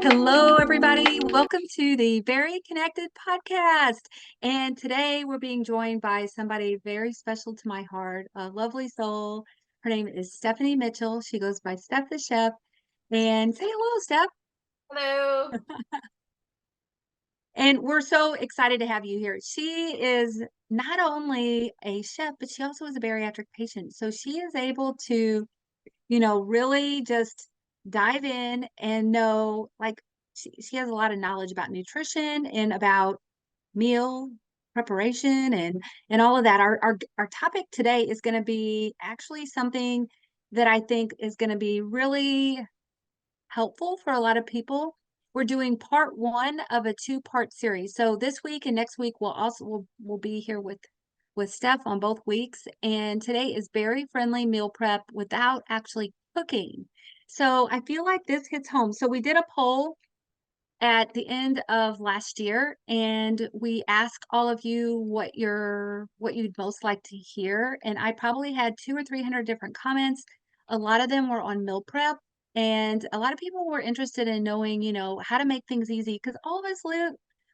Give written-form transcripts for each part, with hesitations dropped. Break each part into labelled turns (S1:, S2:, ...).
S1: Hello, everybody. Welcome to the Very Connected podcast. And today we're being joined by somebody very special to my heart, a lovely soul. Her name is Stephanie Mitchell. She goes by Steph the Chef. And say hello, Steph.
S2: Hello.
S1: And we're so excited to have you here. She is not only a chef, but she also is a bariatric patient. So she is able to really just dive in and know, like, she has a lot of knowledge about nutrition and about meal preparation and all of that. Our topic today is going to be actually something that I think is going to be really helpful for a lot of people. We're doing part one of a two-part series. So this week and next week we'll be here with Steph on both weeks. And today is berry-friendly meal prep without actually cooking. So I feel like this hits home. So we did a poll at the end of last year, and we asked all of you what you'd most like to hear. And I probably had 200 or 300 different comments. A lot of them were on meal prep, and a lot of people were interested in knowing, how to make things easy because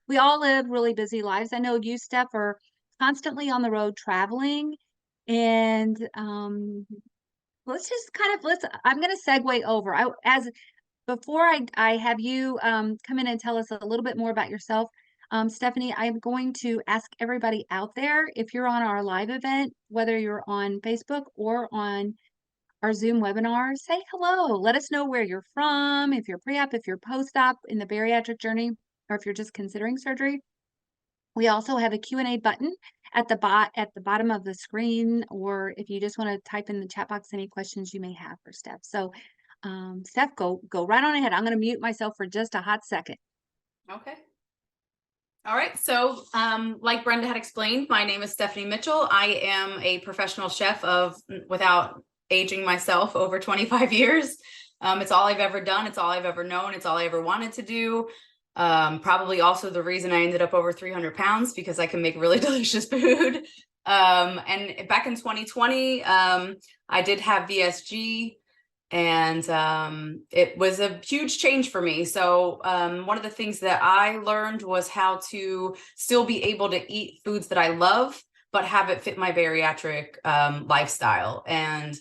S1: we all live really busy lives. I know you, Steph, are constantly on the road traveling, and I'm going to segue over. As before I have you come in and tell us a little bit more about yourself, Stephanie, I'm going to ask everybody out there, if you're on our live event, whether you're on Facebook or on our Zoom webinar, say hello. Let us know where you're from, if you're pre-op, if you're post-op in the bariatric journey, or if you're just considering surgery. We also have a Q&A button at the bottom of the screen, or if you just want to type in the chat box any questions you may have for Steph. So, Steph, go right on ahead. I'm going to mute myself for just a hot second.
S2: Okay. All right. So, like Brenda had explained, my name is Stephanie Mitchell. I am a professional chef without aging myself, over 25 years. It's all I've ever done. It's all I've ever known. It's all I ever wanted to do. Probably also the reason I ended up over 300 pounds, because I can make really delicious food. And back in 2020, I did have VSG. And it was a huge change for me. So one of the things that I learned was how to still be able to eat foods that I love, but have it fit my bariatric lifestyle. And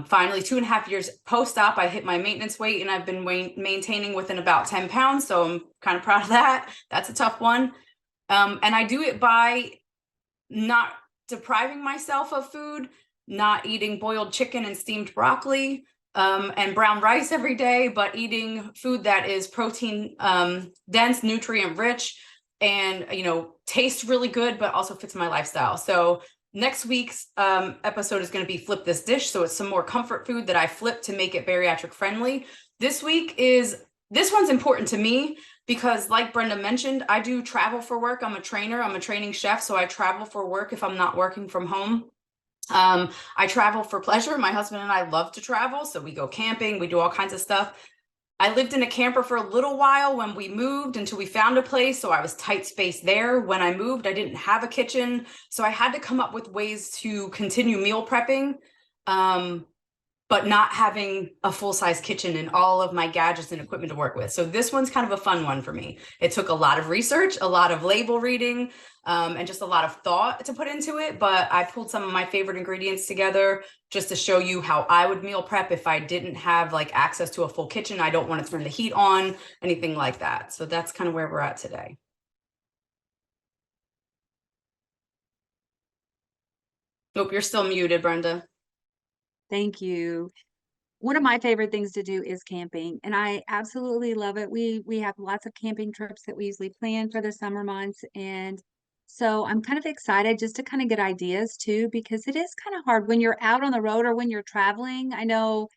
S2: finally, 2.5 years post-op, I hit my maintenance weight, and I've been maintaining within about 10 pounds. So I'm kind of proud of that. That's a tough one. And I do it by not depriving myself of food, not eating boiled chicken and steamed broccoli, and brown rice every day, but eating food that is protein dense, nutrient rich, and tastes really good, but also fits my lifestyle. So next week's episode is going to be Flip This Dish. So it's some more comfort food that I flip to make it bariatric friendly. This one's important to me because, like Brenda mentioned, I do travel for work. I'm a trainer. I'm a training chef. So I travel for work if I'm not working from home. I travel for pleasure. My husband and I love to travel. So we go camping, we do all kinds of stuff. I lived in a camper for a little while when we moved, until we found a place. So I was tight spaced there. When I moved, I didn't have a kitchen. So I had to come up with ways to continue meal prepping, but not having a full-size kitchen and all of my gadgets and equipment to work with. So this one's kind of a fun one for me. It took a lot of research, a lot of label reading, and just a lot of thought to put into it. But I pulled some of my favorite ingredients together just to show you how I would meal prep if I didn't have access to a full kitchen. I don't want to turn the heat on, anything like that. So that's kind of where we're at today. Nope, you're still muted, Brenda.
S1: Thank you. One of my favorite things to do is camping, and I absolutely love it. We have lots of camping trips that we usually plan for the summer months, and so I'm kind of excited just to kind of get ideas too, because it is kind of hard when you're out on the road or when you're traveling. I know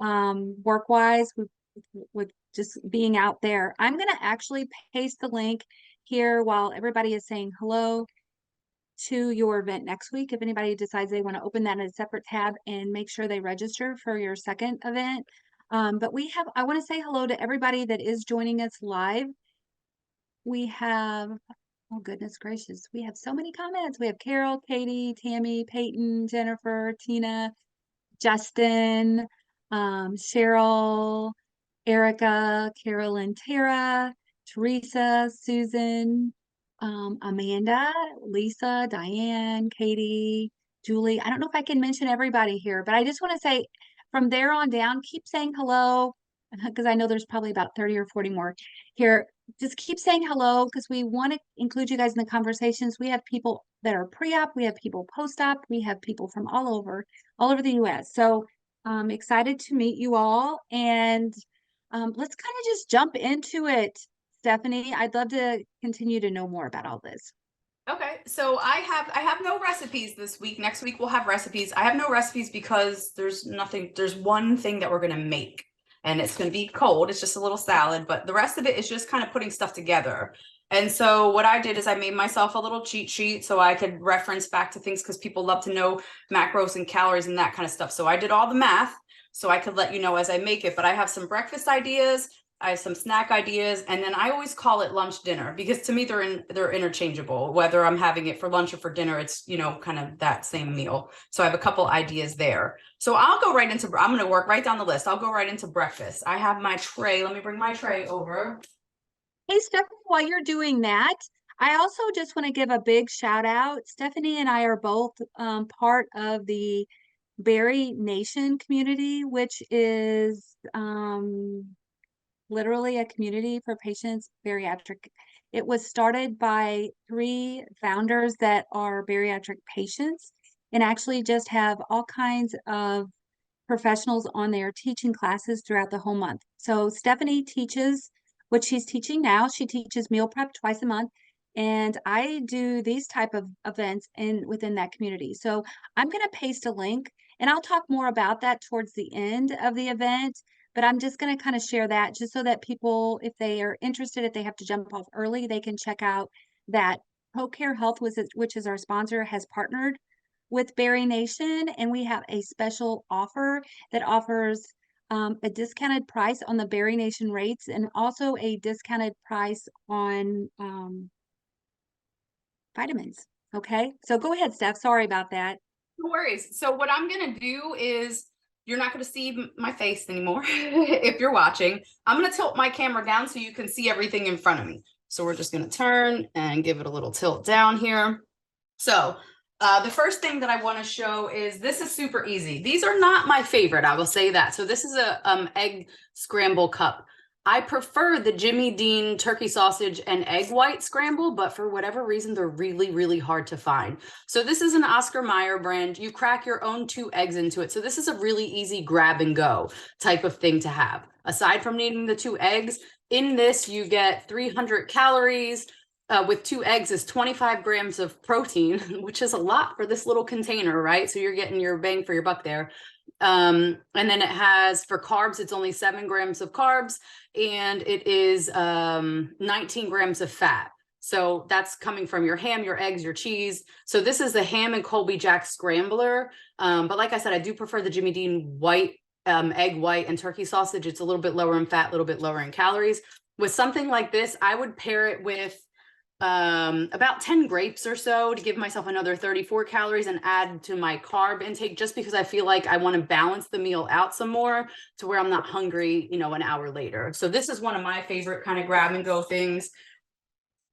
S1: work-wise with just being out there. I'm going to actually paste the link here while everybody is saying hello to your event next week. If anybody decides they want to open that in a separate tab, and make sure they register for your second event. But I want to say hello to everybody that is joining us live. We have, oh goodness gracious, we have so many comments. We have Carol, Katie, Tammy, Peyton, Jennifer, Tina, Justin, Cheryl, Erica, Carolyn, Tara, Teresa, Susan, Amanda, Lisa, Diane, Katie, Julie. I don't know if I can mention everybody here, but I just want to say from there on down, keep saying hello because I know there's probably about 30 or 40 more here. Just keep saying hello because we want to include you guys in the conversations. We have people that are pre-op, we have people post-op, we have people from all over the US. So I'm excited to meet you all, and let's kind of just jump into it, Stephanie. I'd love to continue to know more about all this.
S2: Okay, so I have no recipes this week. Next week we'll have recipes. I have no recipes because there's one thing that we're gonna make, and it's gonna be cold. It's just a little salad, but the rest of it is just kind of putting stuff together. And so what I did is I made myself a little cheat sheet so I could reference back to things because people love to know macros and calories and that kind of stuff. So I did all the math so I could let you know as I make it, but I have some breakfast ideas, I have some snack ideas, and then I always call it lunch dinner because to me they're interchangeable. Whether I'm having it for lunch or for dinner, it's kind of that same meal. So I have a couple ideas there. So I'm going to work right down the list. I'll go right into breakfast. I have my tray. Let me bring my tray over.
S1: Hey, Stephanie, while you're doing that, I also just want to give a big shout out. Stephanie and I are both part of the Bari Nation community, which is literally a community for patients bariatric. It was started by 3 founders that are bariatric patients and actually just have all kinds of professionals on there teaching classes throughout the whole month. So Stephanie teaches what she's teaching now. She teaches meal prep twice a month. And I do these type of events within that community. So I'm going to paste a link and I'll talk more about that towards the end of the event. But I'm just going to kind of share that just so that people, if they are interested, if they have to jump off early, they can check out that ProCare Health, which is our sponsor, has partnered with Bari Nation, and we have a special offer that offers a discounted price on the Bari Nation rates and also a discounted price on vitamins. Okay, so go ahead, Steph. Sorry about that.
S2: No worries. So what I'm going to do is you're not going to see my face anymore if you're watching. I'm going to tilt my camera down so you can see everything in front of me. So we're just going to turn and give it a little tilt down here. So the first thing that I want to show is this is super easy. These are not my favorite, I will say that. So this is a egg scramble cup. I prefer the Jimmy Dean turkey sausage and egg white scramble, but for whatever reason, they're really, really hard to find. So this is an Oscar Mayer brand. You crack your own 2 eggs into it. So this is a really easy grab and go type of thing to have. Aside from needing the 2 eggs, in this you get 300 calories, with 2 eggs is 25 grams of protein, which is a lot for this little container, right? So you're getting your bang for your buck there. And then it has, for carbs, it's only 7 grams of carbs, and it is 19 grams of fat. So that's coming from your ham, your eggs, your cheese. So this is the ham and Colby Jack scrambler. But like I said, I do prefer the Jimmy Dean white, egg white and turkey sausage. It's a little bit lower in fat, a little bit lower in calories. With something like this, I would pair it with about 10 grapes or so to give myself another 34 calories and add to my carb intake, just because I feel like I want to balance the meal out some more to where I'm not hungry, an hour later. So this is one of my favorite kind of grab and go things.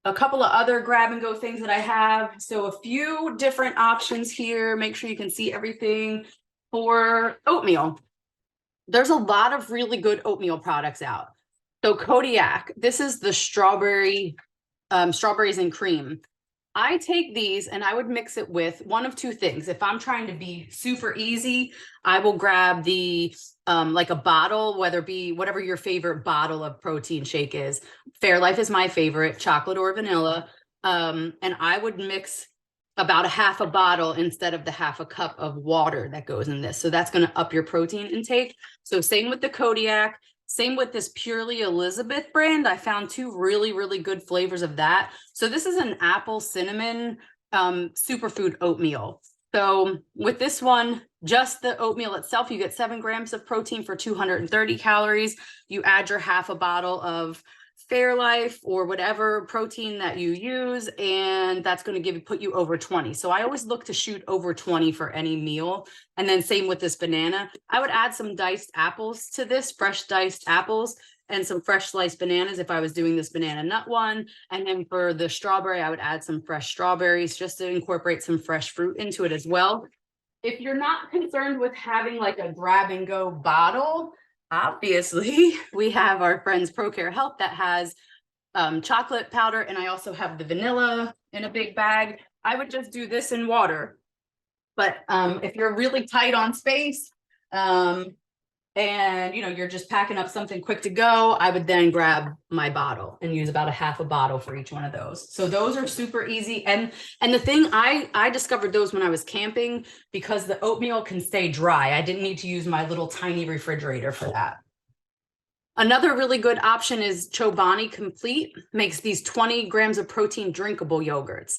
S2: A couple of other grab and go things that I have. So a few different options here. Make sure you can see everything. For oatmeal, there's a lot of really good oatmeal products out. So Kodiak, this is the strawberries and cream. I take these and I would mix it with one of 2 things. If I'm trying to be super easy, I will grab the like a bottle, whether it be whatever your favorite bottle of protein shake is. Fairlife is my favorite, chocolate or vanilla. And I would mix about a half a bottle instead of the half a cup of water that goes in this. So that's going to up your protein intake. So same with the Kodiak. Same with this Purely Elizabeth brand. I found 2 really, really good flavors of that. So this is an apple cinnamon superfood oatmeal. So with this one, just the oatmeal itself, you get 7 grams of protein for 230 calories. You add your half a bottle of Fairlife or whatever protein that you use, and that's going to put you over 20. So I always look to shoot over 20 for any meal. And then same with this banana. I would add some diced apples to this, fresh diced apples, and some fresh sliced bananas if I was doing this banana nut one. And then for the strawberry, I would add some fresh strawberries just to incorporate some fresh fruit into it as well. If you're not concerned with having like a grab and go bottle, obviously we have our friends ProCare Help that has chocolate powder, and I also have the vanilla in a big bag. I would just do this in water. But if you're really tight on space, and you're just packing up something quick to go, I would then grab my bottle and use about a half a bottle for each one of those. So those are super easy. And the thing, I discovered those when I was camping because the oatmeal can stay dry. I didn't need to use my little tiny refrigerator for that. Another really good option is Chobani Complete, makes these 20 grams of protein drinkable yogurts.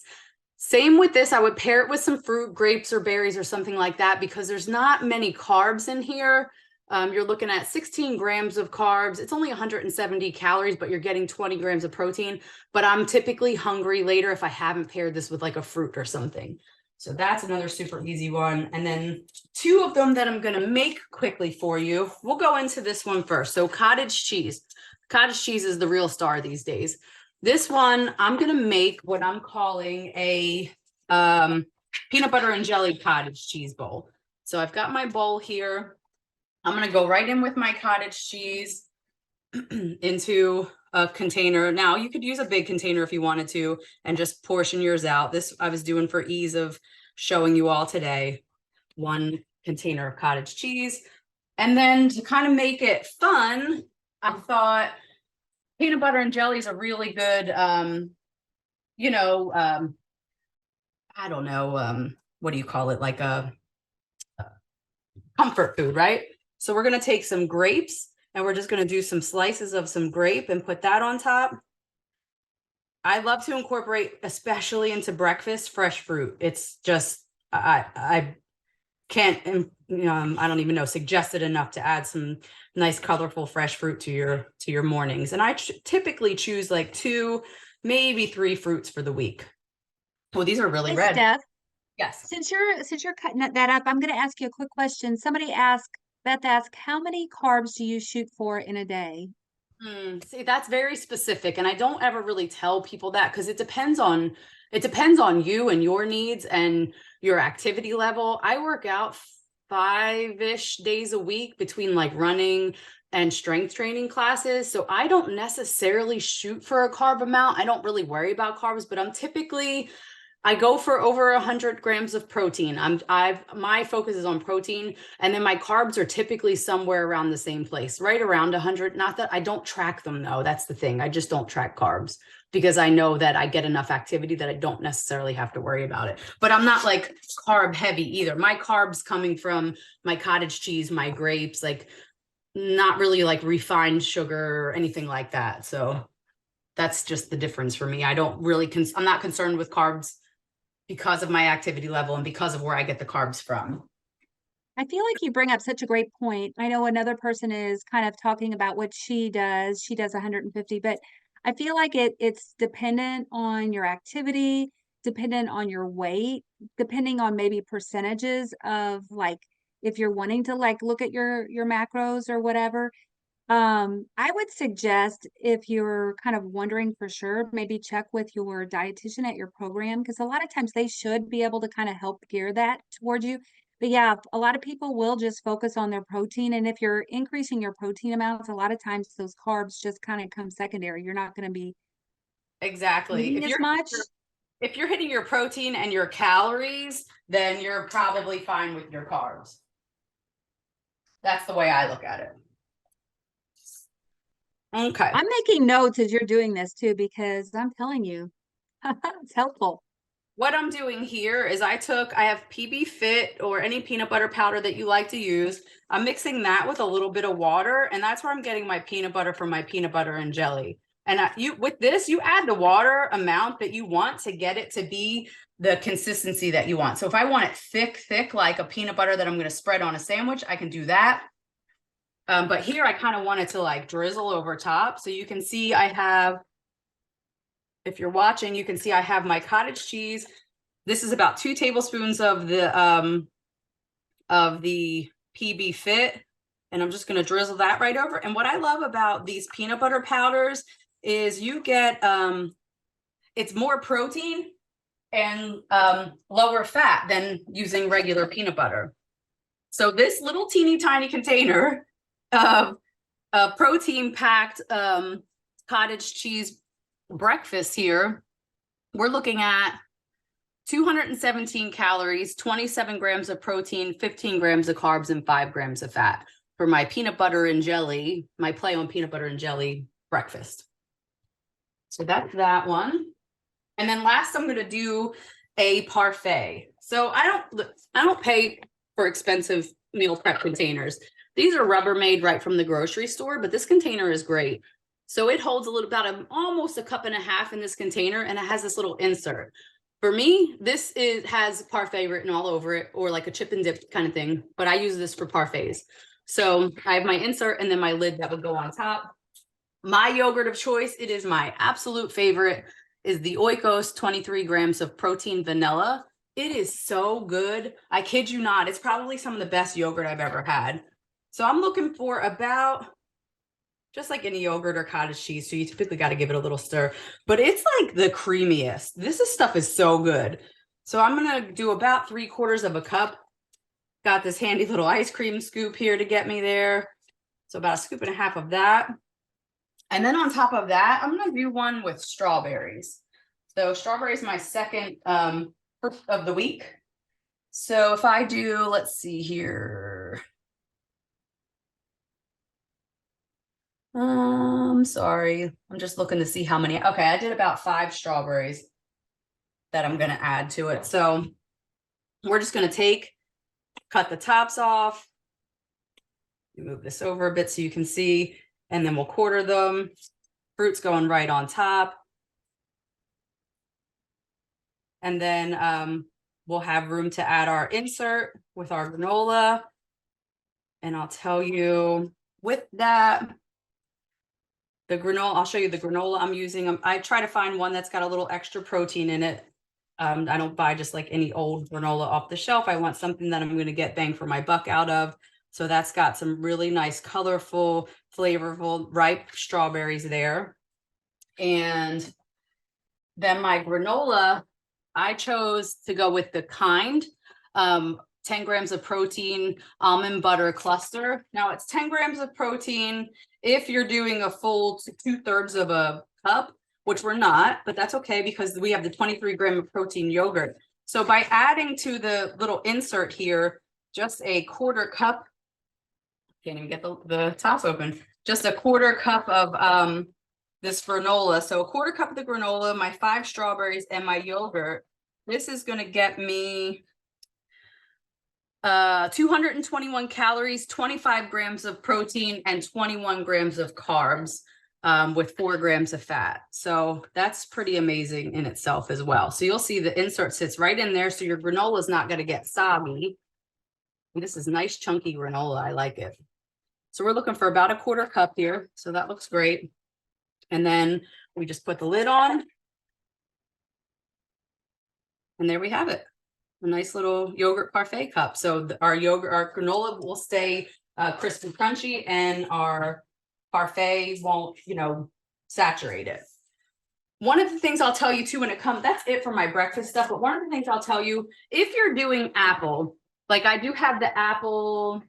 S2: Same with this, I would pair it with some fruit, grapes or berries or something like that, because there's not many carbs in here. You're looking at 16 grams of carbs. It's only 170 calories, but you're getting 20 grams of protein. But I'm typically hungry later if I haven't paired this with like a fruit or something. So that's another super easy one. And then two of them that I'm going to make quickly for you. We'll go into this one first. So cottage cheese. Cottage cheese is the real star these days. This one, I'm going to make what I'm calling a peanut butter and jelly cottage cheese bowl. So I've got my bowl here. I'm going to go right in with my cottage cheese into a container. Now you could use a big container if you wanted to and just portion yours out. This I was doing for ease of showing you all today. One container of cottage cheese. And then to kind of make it fun, I thought peanut butter and jelly is a really good, I don't know, what do you call it? Like a comfort food, right? So we're going to take some grapes and we're just going to do some slices of some grape and put that on top. I love to incorporate, especially into breakfast, fresh fruit. It's just, I can't, I don't even know, suggest it enough to add some nice, colorful, fresh fruit to your mornings. And I typically choose like 2, maybe 3 fruits for the week. Well, these are really red.
S1: Steph,
S2: Yes.
S1: since you're cutting that up, I'm going to ask you a quick question. Beth asked, how many carbs do you shoot for in a day?
S2: See, that's very specific. And I don't ever really tell people that because it depends on you and your needs and your activity level. I work out 5-ish days a week between like running and strength training classes. So I don't necessarily shoot for a carb amount. I don't really worry about carbs, but I go for over 100 grams of protein. My focus is on protein, and then my carbs are typically somewhere around the same place, right around 100. Not that I don't track them though. That's the thing. I just don't track carbs because I know that I get enough activity that I don't necessarily have to worry about it. But I'm not like carb heavy either. My carbs coming from my cottage cheese, my grapes, like not really like refined sugar or anything like that. So that's just the difference for me. I don't really, I'm not concerned with carbs because of my activity level and because of where I get the carbs from.
S1: I feel like you bring up such a great point. I know another person is kind of talking about what she does. She does 150, but I feel like it's dependent on your activity, dependent on your weight, depending on maybe percentages of like if you're wanting to like look at your macros or whatever. I would suggest if you're kind of wondering for sure, maybe check with your dietitian at your program because a lot of times they should be able to kind of help gear that towards you. But yeah, a lot of people will just focus on their protein. And if you're increasing your protein amounts, a lot of times those carbs just kind of come secondary. You're not going to be
S2: Exactly.
S1: eating as much.
S2: If you're hitting your protein and your calories, then you're probably fine with your carbs. That's the way I look at it. Okay.
S1: I'm making notes as you're doing this too, because I'm telling you, it's helpful.
S2: What I'm doing here is I have PB Fit or any peanut butter powder that you like to use. I'm mixing that with a little bit of water, and that's where I'm getting my peanut butter from my peanut butter and jelly. And with this, you add the water amount that you want to get it to be the consistency that you want. So if I want it thick, like a peanut butter that I'm going to spread on a sandwich, I can do that. But here I kind of wanted to like drizzle over top. So you can see I have, if you're watching, you can see I have my cottage cheese. This is about 2 tablespoons of the PB Fit. And I'm just going to drizzle that right over. And what I love about these peanut butter powders is you get, it's more protein and lower fat than using regular peanut butter. So this little teeny tiny container of protein packed cottage cheese breakfast here, we're looking at 217 calories, 27 grams of protein, 15 grams of carbs, and 5 grams of fat for my peanut butter and jelly, my play on peanut butter and jelly breakfast. So that's that one. And then last, I'm going to do a parfait. So I don't pay for expensive meal prep containers. These are Rubbermaid right from the grocery store, but this container is great. So it holds a little, about almost a cup and a half in this container, and it has this little insert. For me, this has parfait written all over it, or like a chip and dip kind of thing, but I use this for parfaits. So I have my insert and then my lid that would go on top. My yogurt of choice, it is my absolute favorite, is the Oikos 23 grams of protein vanilla. It is so good. I kid you not. It's probably some of the best yogurt I've ever had. So I'm looking for about, just like any yogurt or cottage cheese, so you typically got to give it a little stir, but it's like the creamiest. This stuff is so good. So I'm going to do about 3/4 of a cup. Got this handy little ice cream scoop here to get me there. So about 1.5 scoops of that. And then on top of that, I'm going to do one with strawberries. So strawberry is my second of the week. So if I do, let's see here. Sorry, I'm just looking to see how many. Okay, I did about 5 strawberries that I'm going to add to it. So we're just going to cut the tops off. Move this over a bit so you can see, and then we'll quarter them. Fruit's going right on top. And then we'll have room to add our insert with our granola. And I'll tell you with that, the granola, I'll show you the granola I'm using. I try to find one that's got a little extra protein in it. I don't buy just like any old granola off the shelf. I want something that I'm going to get bang for my buck out of. So that's got some really nice, colorful, flavorful, ripe strawberries there. And then my granola, I chose to go with the Kind 10 grams of protein almond butter cluster. Now it's 10 grams of protein if you're doing a full 2/3 of a cup, which we're not, but that's okay because we have the 23 gram of protein yogurt. So by adding to the little insert here, just a 1/4 cup, can't even get the top open, just a 1/4 cup of this granola. So a 1/4 cup of the granola, my 5 strawberries, and my yogurt. This is going to get me 221 calories, 25 grams of protein, and 21 grams of carbs with 4 grams of fat. So that's pretty amazing in itself as well. So you'll see the insert sits right in there. So your granola is not going to get soggy. And this is nice chunky granola. I like it. So we're looking for about a 1/4 cup here. So that looks great. And then we just put the lid on. And there we have it. A nice little yogurt parfait cup. So our granola will stay crispy, crunchy, and our parfait won't, saturate it. One of the things I'll tell you too, when it comes, that's it for my breakfast stuff. But one of the things I'll tell you, if you're doing apple, like I do have the apple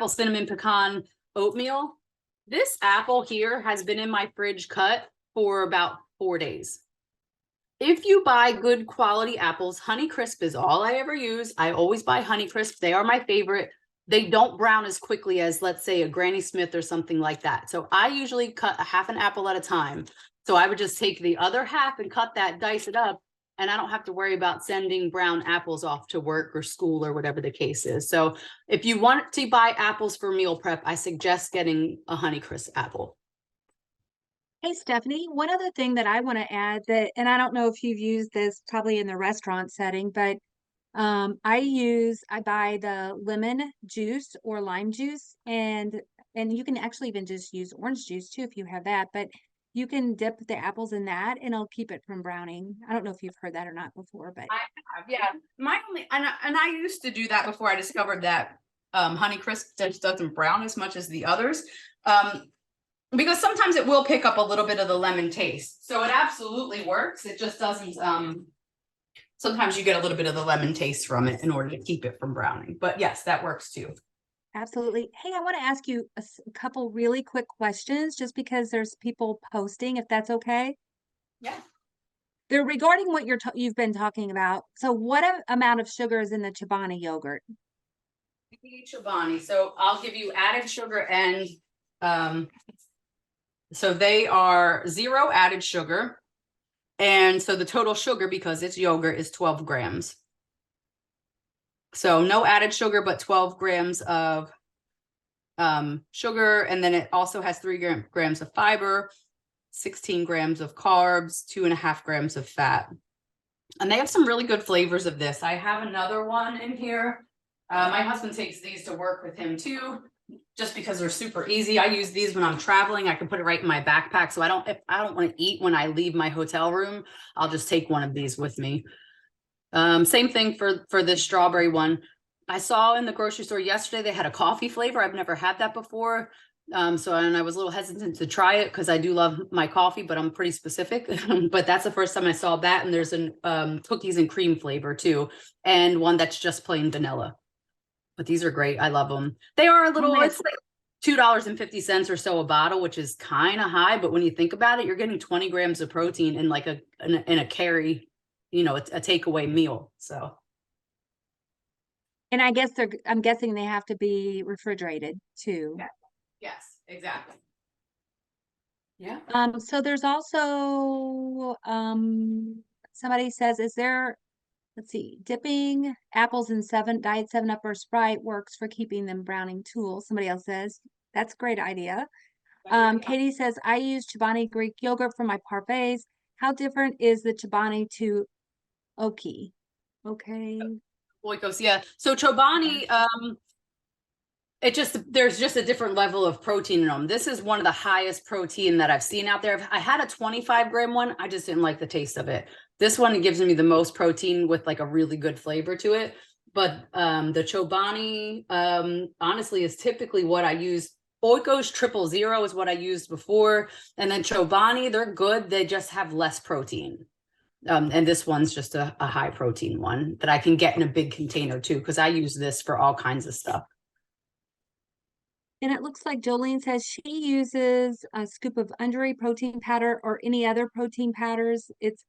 S2: cinnamon pecan oatmeal. This apple here has been in my fridge cut for about 4 days. If you buy good quality apples, Honeycrisp is all I ever use. I always buy Honeycrisp. They are my favorite. They don't brown as quickly as, let's say, a Granny Smith or something like that. So I usually cut a half an apple at a time. So I would just take the other half and cut that, dice it up, and I don't have to worry about sending brown apples off to work or school or whatever the case is. So if you want to buy apples for meal prep, I suggest getting a Honeycrisp apple.
S1: Hey, Stephanie, one other thing that I want to add that, and I don't know if you've used this probably in the restaurant setting, but I buy the lemon juice or lime juice, and you can actually even just use orange juice too if you have that, but you can dip the apples in that and it'll keep it from browning. I don't know if you've heard that or not before, but
S2: I have, yeah. My only and I used to do that before I discovered that Honeycrisp just doesn't brown as much as the others. Because sometimes it will pick up a little bit of the lemon taste. So it absolutely works. It just doesn't sometimes you get a little bit of the lemon taste from it in order to keep it from browning. But yes, that works too.
S1: absolutely. Hey, I want to ask you a couple really quick questions just because there's people posting, if that's okay.
S2: Yeah.
S1: They're regarding what you've been talking about. So what amount of sugar is in the Chobani yogurt?
S2: Chobani. So I'll give you added sugar and so they are 0 added sugar. And so the total sugar, because it's yogurt, is 12 grams. So no added sugar, but 12 grams of sugar. And then it also has 3 grams of fiber, 16 grams of carbs, 2.5 grams of fat. And they have some really good flavors of this. I have another one in here. My husband takes these to work with him too, just because they're super easy. I use these when I'm traveling. I can put it right in my backpack. So if I don't want to eat when I leave my hotel room, I'll just take one of these with me. Same thing for this strawberry one. I saw in the grocery store yesterday, they had a coffee flavor. I've never had that before. And I was a little hesitant to try it because I do love my coffee, but I'm pretty specific. But that's the first time I saw that. And there's an cookies and cream flavor too, and one that's just plain vanilla. But these are great. I love them. They are a little, it's like $2.50 or so a bottle, which is kind of high. But when you think about it, you're getting 20 grams of protein in like in a carry, a takeaway meal. So.
S1: And I'm guessing they have to be refrigerated too.
S2: Yeah. Yes, exactly. Yeah.
S1: So there's also, somebody says, let's see, dipping apples in Diet 7-Up or Sprite works for keeping them browning too. Somebody else says, that's a great idea. Katie says, I use Chobani Greek yogurt for my parfaits. How different is the Chobani to Oki? Okay.
S2: Oikos, yeah. So Chobani, there's just a different level of protein in them. This is one of the highest protein that I've seen out there. I had a 25-gram one. I just didn't like the taste of it. This one gives me the most protein with like a really good flavor to it. But the Chobani, honestly, is typically what I use. Oikos 000 is what I used before. And then Chobani, they're good. They just have less protein. And this one's just a high protein one that I can get in a big container too, because I use this for all kinds of stuff.
S1: And it looks like Jolene says she uses a scoop of underi protein powder or any other protein powders. It's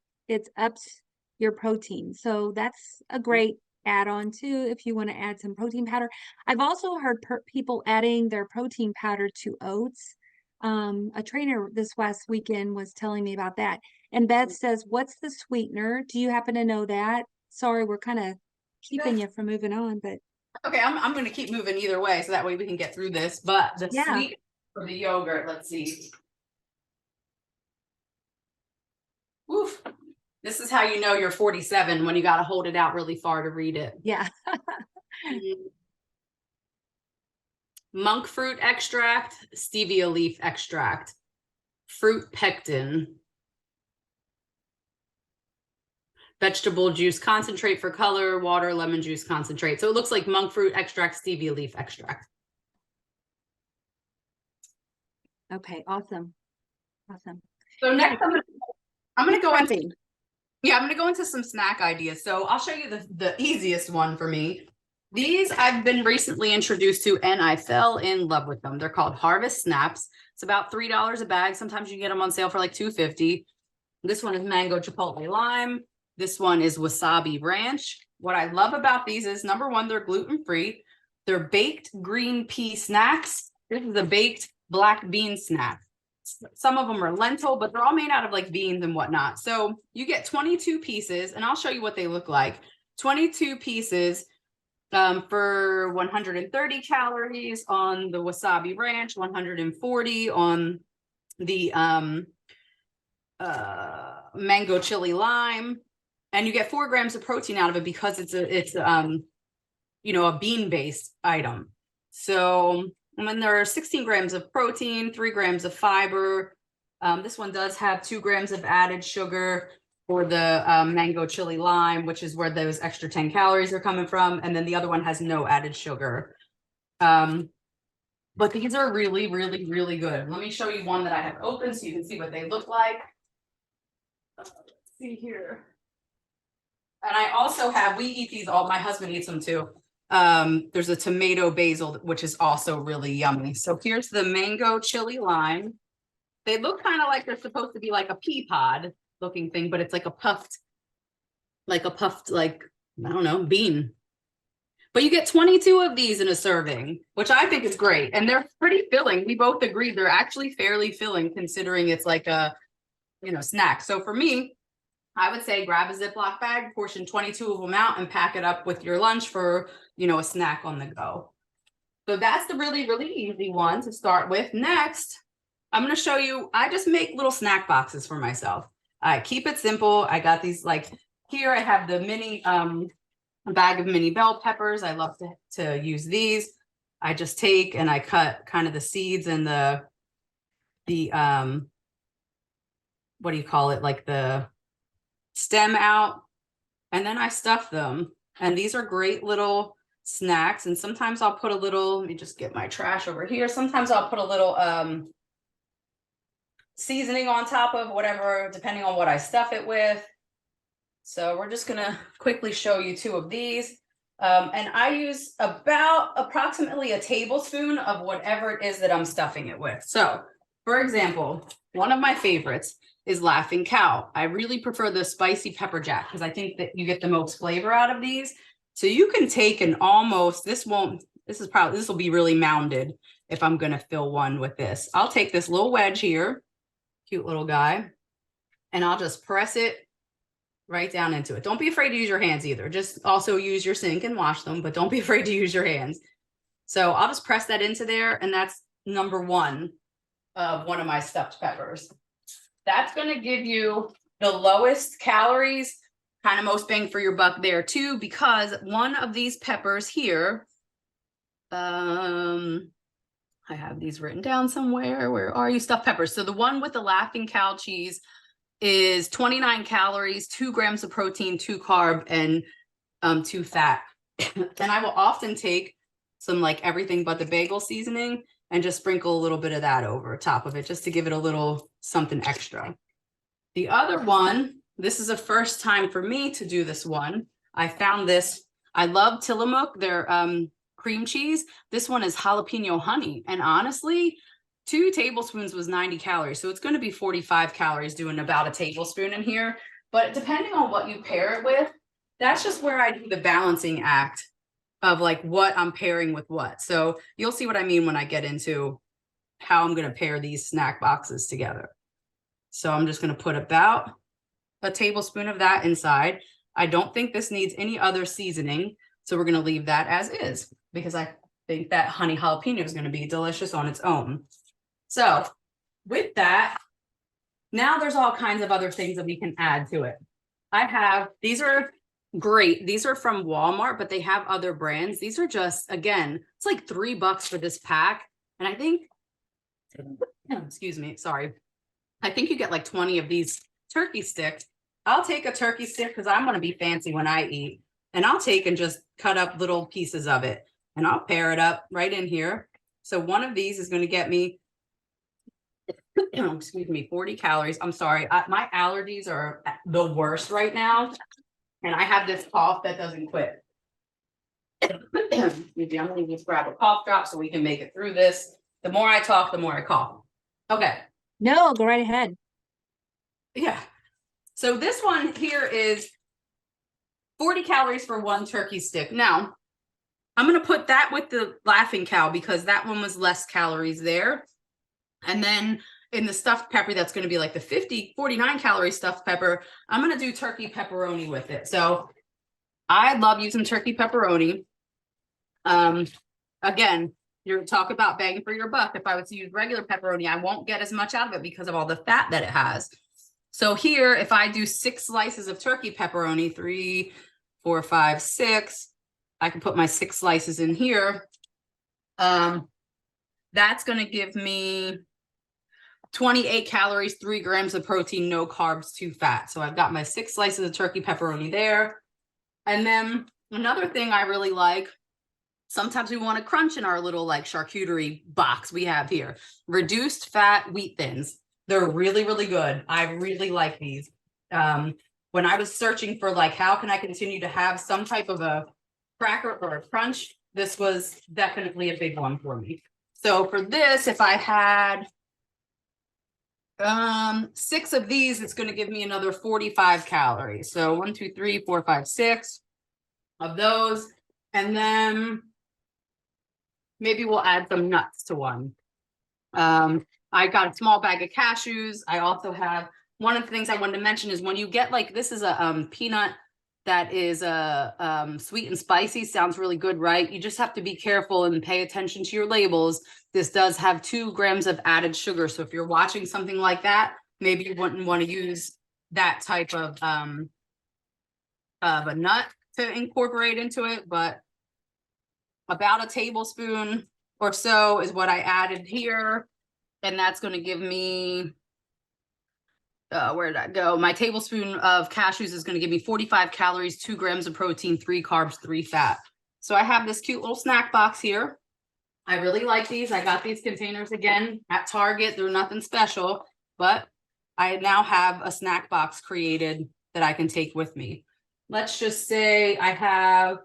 S1: ups your protein. So that's a great add-on too if you want to add some protein powder. I've also heard people adding their protein powder to oats. A trainer this last weekend was telling me about that. And Beth says, what's the sweetener? Do you happen to know that? Sorry, we're kind of keeping you from moving on, but
S2: okay, I'm going to keep moving either way, so that way we can get through this. But the sweet for the yogurt, let's see. Oof. This is how you know you're 47 when you got to hold it out really far to read it.
S1: Yeah.
S2: Monk fruit extract, stevia leaf extract, fruit pectin, vegetable juice concentrate for color, water, lemon juice concentrate. So it looks like monk fruit extract, stevia leaf extract.
S1: Okay, awesome.
S2: So next I'm going to go into I'm going to go into some snack ideas. So I'll show you the easiest one for me. These I've been recently introduced to and I fell in love with them. They're called Harvest Snaps. It's about $3 a bag. Sometimes you can get them on sale for like $2.50. This one is mango chipotle lime. This one is wasabi ranch. What I love about these is number one, they're gluten-free. They're baked green pea snacks. This is a baked black bean snack. Some of them are lentil, but they're all made out of like beans and whatnot. So you get 22 pieces, and I'll show you what they look like. 22 pieces for 130 calories on the wasabi ranch, 140 on the mango chili lime. and you get 4 grams of protein out of it because it's a bean-based item. So, and then there are 16 grams of protein, 3 grams of fiber. This one does have 2 grams of added sugar for the mango chili lime, which is where those extra 10 calories are coming from. And then the other one has no added sugar. But these are really, really, really good. Let me show you one that I have open so you can see what they look like. Let's see here. And I also have, we eat these all, my husband eats them too. There's a tomato basil, which is also really yummy. So here's the mango chili lime. They look kind of like they're supposed to be like a pea pod looking thing, but it's like a puffed, I don't know, bean. But you get 22 of these in a serving, which I think is great. And they're pretty filling. We both agree they're actually fairly filling considering it's like a, snack. So for me, I would say grab a Ziploc bag, portion 22 of them out and pack it up with your lunch for, a snack on the go. So that's the really, really easy one to start with. Next, I'm going to show you, I just make little snack boxes for myself. I keep it simple. I got these here I have the mini, a bag of mini bell peppers. I love to use these. I just take and I cut kind of the seeds and the what do you call it? Like the stem out, and then I stuff them. And these are great little snacks. And sometimes I'll put a little, let me just get my trash over here. Sometimes I'll put a little seasoning on top of whatever, depending on what I stuff it with. So we're just gonna quickly show you 2 of these. And I use approximately a tablespoon of whatever it is that I'm stuffing it with. So for example, one of my favorites is Laughing Cow. I really prefer the spicy pepper jack because I think that you get the most flavor out of these. So you can take an almost, this will be really mounded if I'm gonna fill one with this. I'll take this little wedge here, cute little guy, and I'll just press it right down into it. Don't be afraid to use your hands either. Just also use your sink and wash them, but don't be afraid to use your hands. So I'll just press that into there, and that's number 1 of one of my stuffed peppers. That's going to give you the lowest calories, kind of most bang for your buck there too, because one of these peppers here, I have these written down somewhere. Where are you? Stuffed peppers. So the one with the Laughing Cow cheese is 29 calories, 2 grams of protein, 2 carb, and 2 fat. And I will often take some everything but the bagel seasoning and just sprinkle a little bit of that over top of it, just to give it a little something extra. The other one, this is a first time for me to do this one. I found this, I love Tillamook, their cream cheese. This one is jalapeno honey. And honestly, 2 tablespoons was 90 calories. So it's going to be 45 calories doing about a tablespoon in here. But depending on what you pair it with, that's just where I do the balancing act of what I'm pairing with what. So you'll see what I mean when I get into how I'm going to pair these snack boxes together. So I'm just going to put about a tablespoon of that inside. I don't think this needs any other seasoning. So we're going to leave that as is because I think that honey jalapeno is going to be delicious on its own. So with that, now there's all kinds of other things that we can add to it. These are great. These are from Walmart, but they have other brands. These are just, again, it's like $3 for this pack. And I think, excuse me, sorry. I think you get 20 of these turkey sticks. I'll take a turkey stick because I'm going to be fancy when I eat. And I'll take and just cut up little pieces of it. And I'll pair it up right in here. So one of these is going to get me, excuse me, 40 calories. I'm sorry. My allergies are the worst right now. And I have this cough that doesn't quit. Maybe I'm going to just grab a cough drop so we can make it through this. The more I talk, the more I cough. Okay.
S1: No, go right ahead.
S2: Yeah. So this one here is 40 calories for 1 turkey stick. Now, I'm going to put that with the Laughing Cow because that one was less calories there. And then in the stuffed pepper, that's going to be the 49 calorie stuffed pepper. I'm going to do turkey pepperoni with it. So I love using turkey pepperoni. Again, you're talking about banging for your buck. If I was to use regular pepperoni, I won't get as much out of it because of all the fat that it has. So here, if I do 6 slices of turkey pepperoni, 3, 4, 5, 6, I can put my 6 slices in here. That's going to give me 28 calories, 3 grams of protein, no carbs, 2 fat. So I've got my 6 slices of turkey pepperoni there. And then another thing I really like, sometimes we want to crunch in our little like charcuterie box we have here. Reduced fat wheat thins. They're really, really good. I really like these. When I was searching for like, how can I continue to have some type of a cracker or a crunch, this was definitely a big one for me. So for this, if I had 6 of these, it's going to give me another 45 calories. So 1, 2, 3, 4, 5, 6 of those. And then maybe we'll add some nuts to one. I got a small bag of cashews. I also have, one of the things I wanted to mention is when you get like, this is a peanut that is sweet and spicy, sounds really good, right? You just have to be careful and pay attention to your labels. This does have 2 grams of added sugar. So if you're watching something like that, maybe you wouldn't want to use that type of a nut to incorporate into it, but about a tablespoon or so is what I added here. And that's going to give me, where did that go? My tablespoon of cashews is going to give me 45 calories, 2 grams of protein, 3 carbs, 3 fat. So I have this cute little snack box here. I really like these. I got these containers again at Target. They're nothing special, but I now have a snack box created that I can take with me. Let's just say I have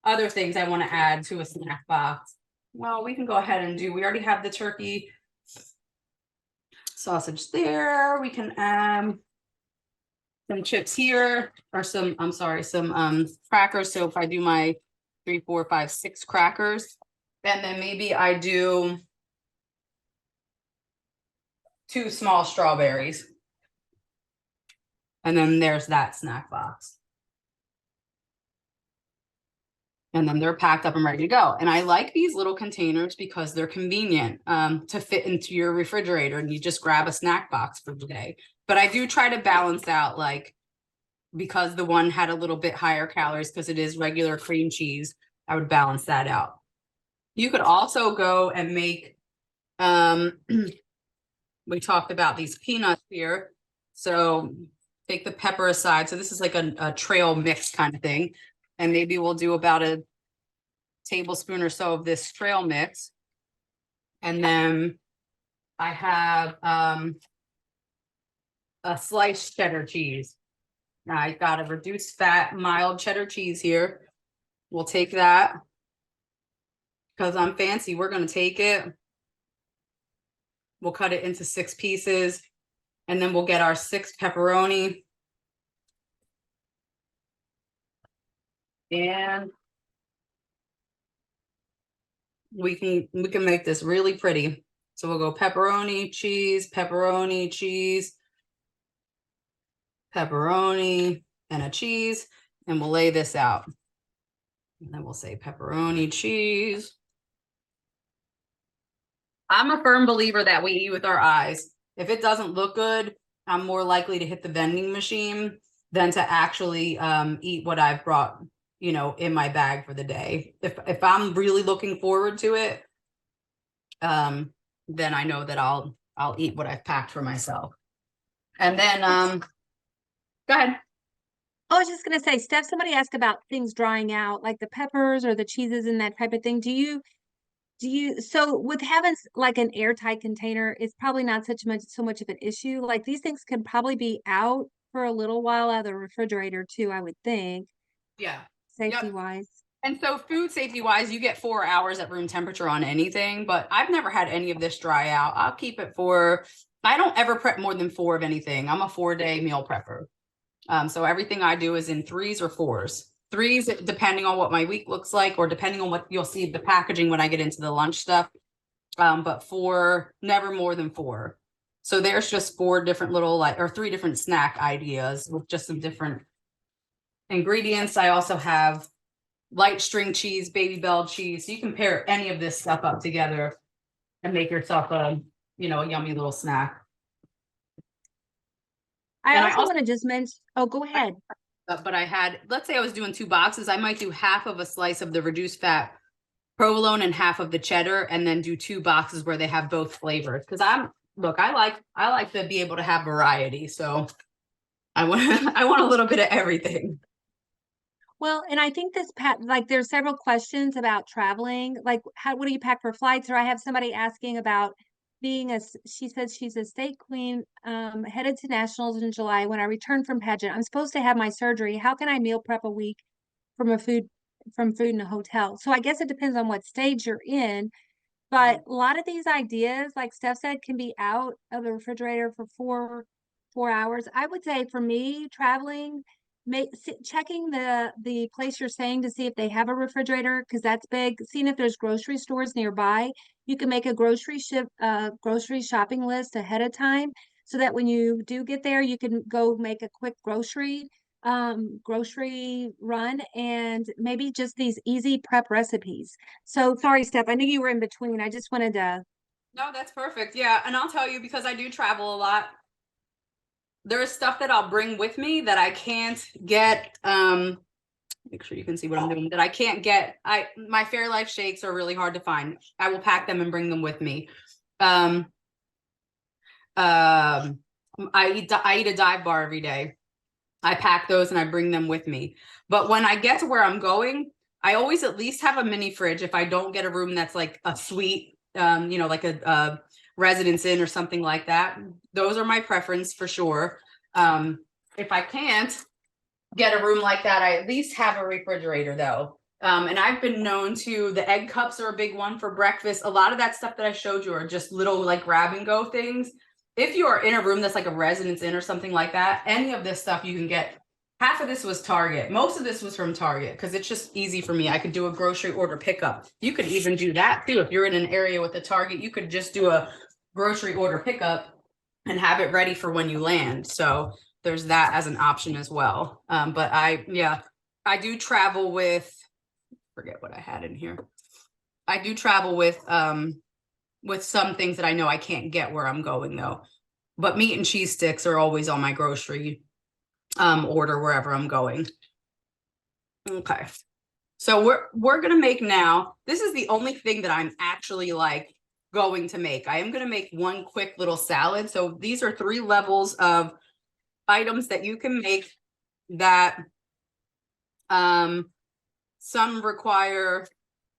S2: other things I want to add to a snack box. Well, we can go ahead and we already have the turkey sausage there. We can add some chips here, or some, I'm sorry, some crackers. So if I do my 3, 4, 5, 6 crackers, and then maybe I do 2 small strawberries. And then there's that snack box. And then they're packed up and ready to go. And I like these little containers because they're convenient to fit into your refrigerator, and you just grab a snack box for the day. But I do try to balance out, like, because the one had a little bit higher calories because it is regular cream cheese, I would balance that out. You could also go and make, we talked about these peanuts here. So take the pepper aside. So this is like a trail mix kind of thing. And maybe we'll do about a tablespoon or so of this trail mix. And then I have a sliced cheddar cheese. Now I got a reduced fat, mild cheddar cheese here. We'll take that because I'm fancy. We're going to take it. We'll cut it into 6 pieces, and then we'll get our 6 pepperoni. And we can make this really pretty. So we'll go pepperoni, cheese, pepperoni, cheese, pepperoni, and a cheese, and we'll lay this out. And then we'll say pepperoni, cheese. I'm a firm believer that we eat with our eyes. If it doesn't look good, I'm more likely to hit the vending machine than to actually eat what I've brought, you know, in my bag for the day. If I'm really looking forward to it, then I know that I'll eat what I've packed for myself. And then go ahead.
S1: I was just gonna say, Steph, somebody asked about things drying out, like the peppers or the cheeses and that type of thing. So with having like an airtight container, it's probably not so much of an issue. Like these things can probably be out for a little while out of the refrigerator too, I would think,
S2: Yeah.
S1: safety
S2: Yep.
S1: wise.
S2: And so food safety wise, you get 4 hours at room temperature on anything, but I've never had any of this dry out. I'll keep it I don't ever prep more than 4 of anything. I'm a 4-day meal prepper. So everything I do is in 3s or 4s. 3s, depending on what my week looks like, or depending on what you'll see the packaging when I get into the lunch stuff. But 4, never more than 4. So there's just 4 different little, like, or 3 different snack ideas with just some different ingredients. I also have light string cheese, baby bell cheese. So you can pair any of this stuff up together and make yourself a yummy little snack.
S1: I
S2: And I
S1: also
S2: also,
S1: want to just mention, oh, go ahead.
S2: but I had, let's say I was doing 2 boxes, I might do half of a slice of the reduced fat provolone and half of the cheddar, and then do 2 boxes where they have both flavors. Because look, I like to be able to have variety. So I want I want a little bit of everything.
S1: Well, and I think this like there's several questions about traveling. Like, what do you pack for flights? Or I have somebody asking about she says she's a state queen, headed to nationals in July. When I return from pageant, I'm supposed to have my surgery. How can I meal prep a week from food in a hotel? So I guess it depends on what stage you're in. But a lot of these ideas, like Steph said, can be out of the refrigerator for 4 hours. I would say for me, traveling, checking the place you're staying to see if they have a refrigerator, because that's big. Seeing if there's grocery stores nearby. You can make a grocery shopping list ahead of time, so that when you do get there, you can go make a quick grocery run, and maybe just these easy prep recipes. So sorry, Steph, I knew you were in between. I just wanted to.
S2: No, that's perfect. Yeah, and I'll tell you, because I do travel a lot, there is stuff that I'll bring with me that I can't get. Make sure you can see what I'm doing. That I can't get. My Fairlife shakes are really hard to find. I will pack them and bring them with me. Um, um, I eat a dive bar every day. I pack those and I bring them with me. But when I get to where I'm going, I always at least have a mini fridge if I don't get a room that's like a suite, like a residence inn or something like that. Those are my preference for sure. If I can't get a room like that, I at least have a refrigerator though. And I've been known to, the egg cups are a big one for breakfast. A lot of that stuff that I showed you are just little like grab and go things. If you are in a room that's like a residence inn or something like that, any of this stuff you can get. Half of this was Target. Most of this was from Target because it's just easy for me. I could do a grocery order pickup. You could even do that too. If you're in an area with a Target, you could just do a grocery order pickup and have it ready for when you land. So there's that as an option as well. But I do travel forget what I had in here. I do travel with some things that I know I can't get where I'm going though. But meat and cheese sticks are always on my grocery order wherever I'm going. Okay. So we're gonna make now. This is the only thing that I'm actually like going to make. I am gonna make one quick little salad. So these are 3 levels of items that you can make that some require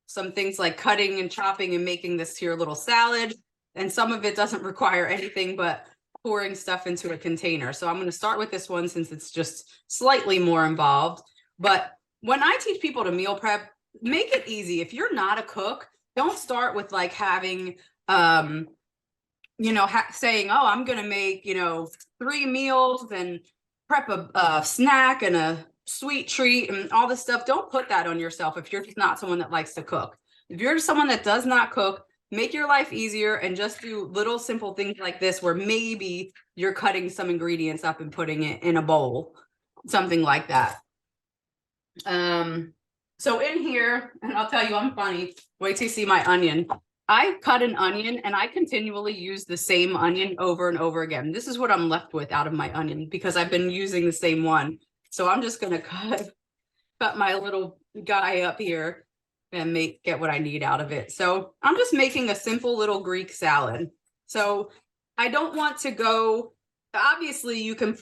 S2: some things like cutting and chopping and making this here little salad, and some of it doesn't require anything but pouring stuff into a container. So I'm going to start with this one since it's just slightly more involved. But when I teach people to meal prep, make it easy. If you're not a cook, don't start with like having saying, oh, I'm going to make 3 meals and prep a snack and a sweet treat and all this stuff. Don't put that on yourself if you're just not someone that likes to cook. If you're someone that does not cook, make your life easier and just do little simple things like this where maybe you're cutting some ingredients up and putting it in a bowl, something like that. So in here, and I'll tell you, I'm funny. Wait till you see my onion. I cut an onion and I continually use the same onion over and over again. This is what I'm left with out of my onion because I've been using the same one. So I'm just going to cut my little guy up here and get what I need out of it. So I'm just making a simple little Greek salad. So I don't want to go, obviously you can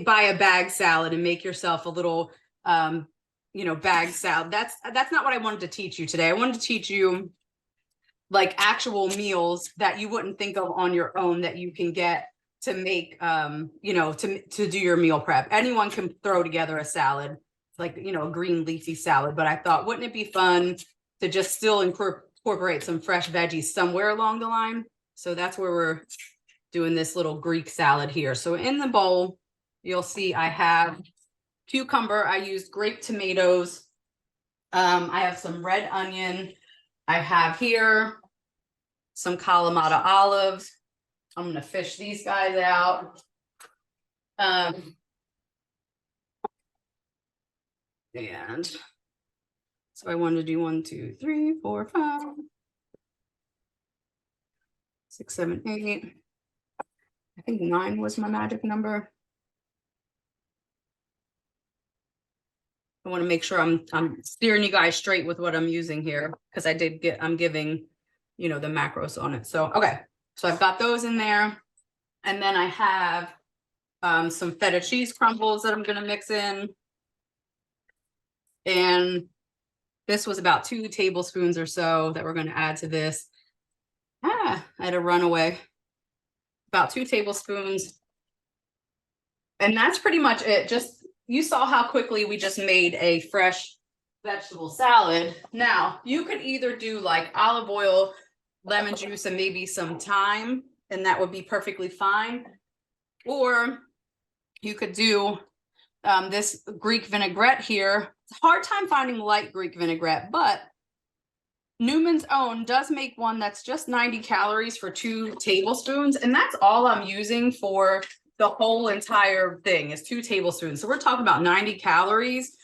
S2: buy a bag salad and make yourself a little bag salad. That's not what I wanted to teach you today. I wanted to teach you like actual meals that you wouldn't think of on your own that you can get to make to do your meal prep. Anyone can throw together a salad, like a green leafy salad, but I thought, wouldn't it be fun to just still incorporate some fresh veggies somewhere along the line? So that's where we're doing this little Greek salad here. So in the bowl, you'll see I have cucumber. I used grape tomatoes. I have some red onion. I have here some Kalamata olives. I'm going to fish these guys out. And so I wanted to do 1, 2, 3, 4, 5, 6, 7, 8. I think 9 was my magic number. I want to make sure I'm steering you guys straight with what I'm using here, because I'm giving, you know, the macros on it. So, okay. So I've got those in there. And then I have some feta cheese crumbles that I'm going to mix in. And this was about 2 tablespoons or so that we're going to add to this. I had a runaway. About 2 tablespoons. And that's pretty much it. Just, you saw how quickly we just made a fresh vegetable salad. Now, you could either do like olive oil, lemon juice, and maybe some thyme, and that would be perfectly fine. Or you could do this Greek vinaigrette here. It's a hard time finding light Greek vinaigrette, but Newman's Own does make one that's just 90 calories for 2 tablespoons. And that's all I'm using for the whole entire thing is 2 tablespoons. So we're talking about 90 calories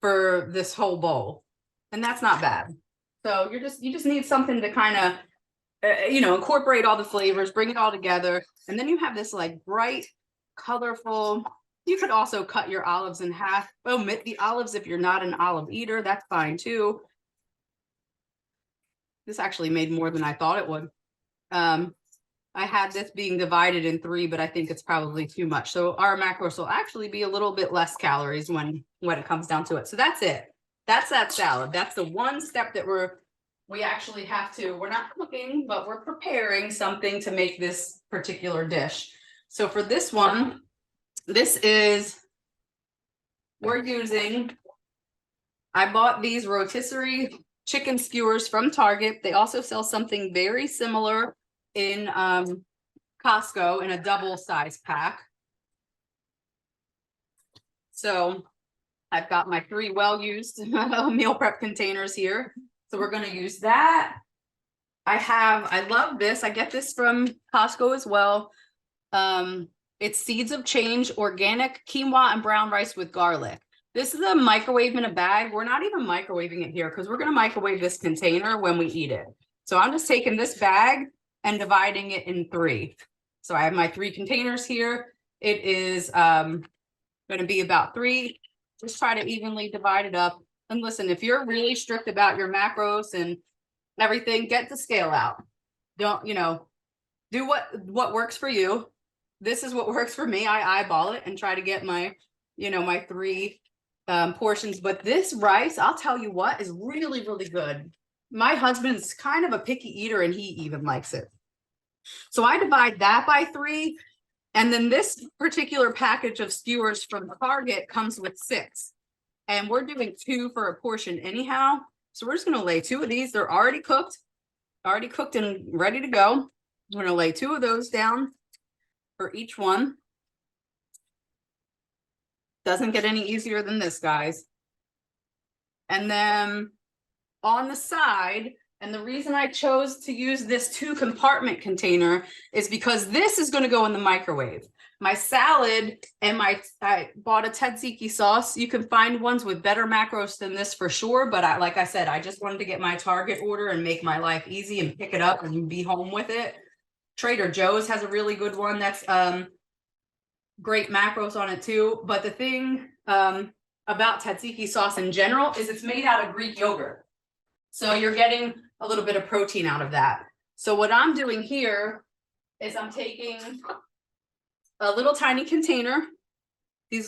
S2: for this whole bowl. And that's not bad. So you just need something to kind of, you know, incorporate all the flavors, bring it all together. And then you have this like bright, colorful. You could also cut your olives in half. Omit the olives if you're not an olive eater. That's fine too. This actually made more than I thought it would. I had this being divided in 3, but I think it's probably too much. So our macros will actually be a little bit less calories when it comes down to it. So that's it. That's that salad. That's the one step that we actually have to, we're not cooking, but we're preparing something to make this particular dish. So for this one, we're using, I bought these rotisserie chicken skewers from Target. They also sell something very similar in Costco in a double size pack. So I've got my 3 well-used meal prep containers here. So we're going to use that. I love this. I get this from Costco as well. It's Seeds of Change, organic quinoa and brown rice with garlic. This is a microwave in a bag. We're not even microwaving it here because we're going to microwave this container when we eat it. So I'm just taking this bag and dividing it in 3. So I have my 3 containers here. It is going to be about 3. Just try to evenly divide it up. And listen, if you're really strict about your macros and everything, get the scale out. Don't, you know, do what works for you. This is what works for me. I eyeball it and try to get my, you know, my 3 portions. But this rice, I'll tell you what, is really, really good. My husband's kind of a picky eater and he even likes it. So I divide that by 3. And then this particular package of skewers from Target comes with 6. And we're doing 2 for a portion anyhow. So we're just going to lay 2 of these. They're already cooked and ready to go. We're going to lay 2 of those down for each one. Doesn't get any easier than this, guys. And then on the side, and the reason I chose to use this 2 compartment container is because this is going to go in the microwave. My salad and I bought a tzatziki sauce. You can find ones with better macros than this for sure. But like I said, I just wanted to get my Target order and make my life easy and pick it up and be home with it. Trader Joe's has a really good one that's great macros on it too. But the thing about tzatziki sauce in general is it's made out of Greek yogurt. So you're getting a little bit of protein out of that. So what I'm doing here is I'm taking a little tiny container.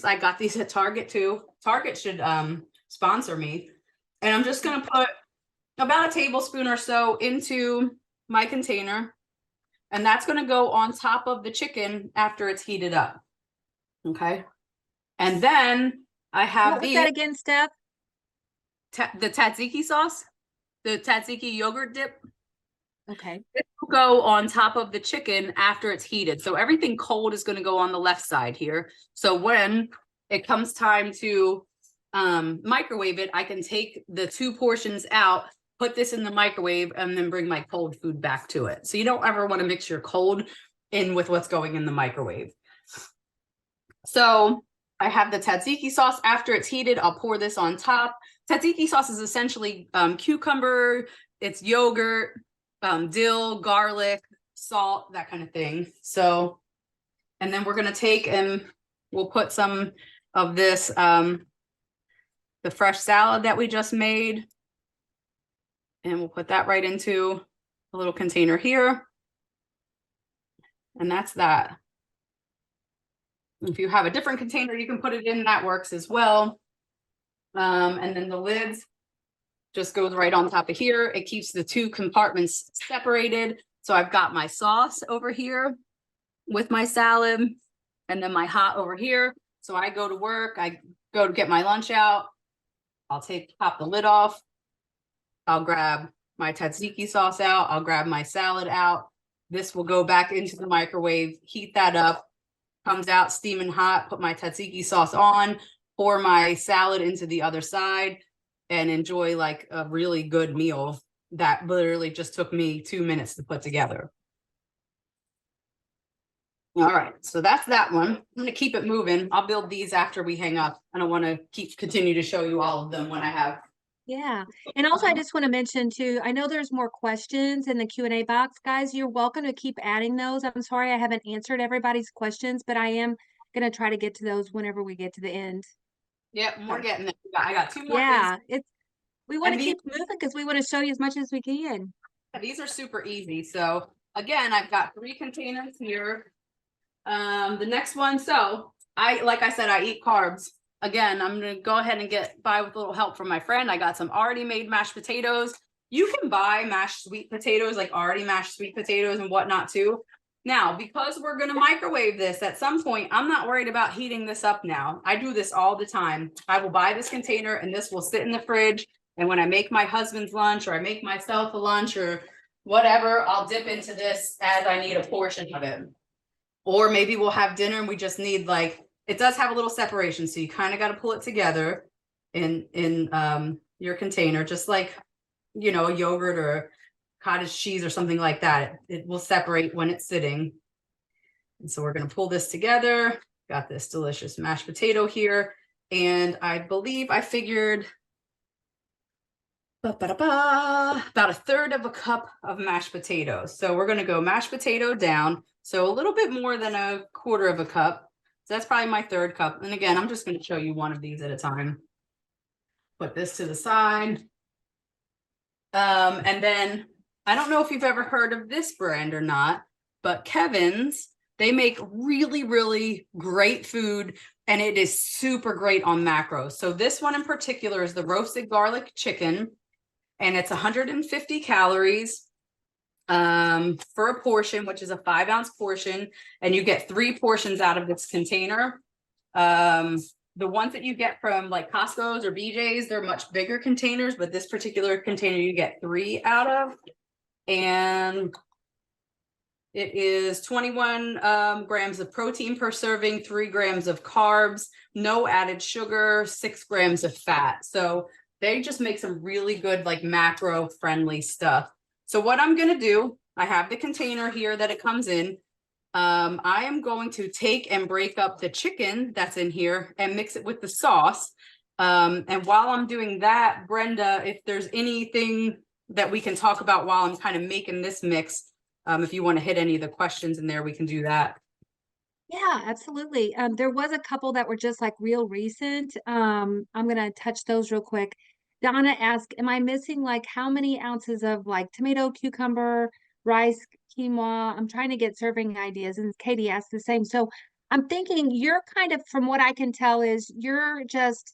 S2: I got these at Target too. Target should sponsor me. And I'm just going to put about a tablespoon or so into my container. And that's going to go on top of the chicken after it's heated up. Okay. And then I have
S1: what was that again, Steph?
S2: The tzatziki sauce, the tzatziki yogurt dip.
S1: Okay.
S2: It will go on top of the chicken after it's heated. So everything cold is going to go on the left side here. So when it comes time to microwave it, I can take the 2 portions out, put this in the microwave, and then bring my cold food back to it. So you don't ever want to mix your cold in with what's going in the microwave. So I have the tzatziki sauce. After it's heated, I'll pour this on top. Tzatziki sauce is essentially cucumber, it's yogurt, dill, garlic, salt, that kind of thing. So, and then we're going to take and we'll put some of this, the fresh salad that we just made. And we'll put that right into a little container here. And that's that. If you have a different container, you can put it in, that works as well. And then the lids just goes right on top of here. It keeps the two compartments separated. So I've got my sauce over here with my salad and then my hot over here. So I go to work, I go to get my lunch out. I'll pop the lid off. I'll grab my tzatziki sauce out. I'll grab my salad out. This will go back into the microwave, heat that up, comes out steaming hot, put my tzatziki sauce on, pour my salad into the other side, and enjoy like a really good meal that literally just took me 2 minutes to put together. All right, so that's that one. I'm gonna keep it moving. I'll build these after we hang up. I don't want to continue to show you all of them when I have.
S1: Yeah. And also I just want to mention too, I know there's more questions in the Q&A box, guys. You're welcome to keep adding those. I'm sorry I haven't answered everybody's questions, but I am going to try to get to those whenever we get to the end.
S2: Yep, we're getting there. I got 2 more
S1: Yeah,
S2: things.
S1: we want to keep moving because we want to show you as much as we can.
S2: These are super easy. So again, I've got 3 containers here. The next one, so like I said, I eat carbs. Again, I'm gonna go ahead and get by with a little help from my friend. I got some already made mashed potatoes. You can buy mashed sweet potatoes, like already mashed sweet potatoes and whatnot too. Now, because we're gonna microwave this at some point, I'm not worried about heating this up now. I do this all the time. I will buy this container and this will sit in the fridge. And when I make my husband's lunch or I make myself a lunch or whatever, I'll dip into this as I need a portion of it. Or maybe we'll have dinner and we just need like, it does have a little separation. So you kind of got to pull it together in your container, just like, you know, a yogurt or cottage cheese or something like that. It will separate when it's sitting. And so we're going to pull this together. Got this delicious mashed potato here. And I believe I figured about 1/3 of a cup of mashed potatoes. So we're going to go mashed potato down. So a little bit more than 1/4 of a cup. So that's probably my 1/3 cup. And again, I'm just going to show you one of these at a time. Put this to the side. And then I don't know if you've ever heard of this brand or not, but Kevin's, they make really, really great food. And it is super great on macros. So this one in particular is the roasted garlic chicken. And it's 150 calories for a portion, which is a 5-ounce portion. And you get 3 portions out of this container. The ones that you get from like Costco's or BJ's, they're much bigger containers, but this particular container you get 3 out of. And it is 21 grams of protein per serving, 3 grams of carbs, no added sugar, 6 grams of fat. So they just make some really good, like macro friendly stuff. So what I'm going to do, I have the container here that it comes in. I am going to take and break up the chicken that's in here and mix it with the sauce. And while I'm doing that, Brenda, if there's anything that we can talk about while I'm kind of making this mix, if you want to hit any of the questions in there, we can do that.
S1: Yeah, absolutely. There was a couple that were just like real recent. I'm gonna touch those real quick. Donna asked, am I missing like how many ounces of like tomato, cucumber, rice, quinoa? I'm trying to get serving ideas. And Katie asked the same. So I'm thinking you're kind of, from what I can tell, is you're just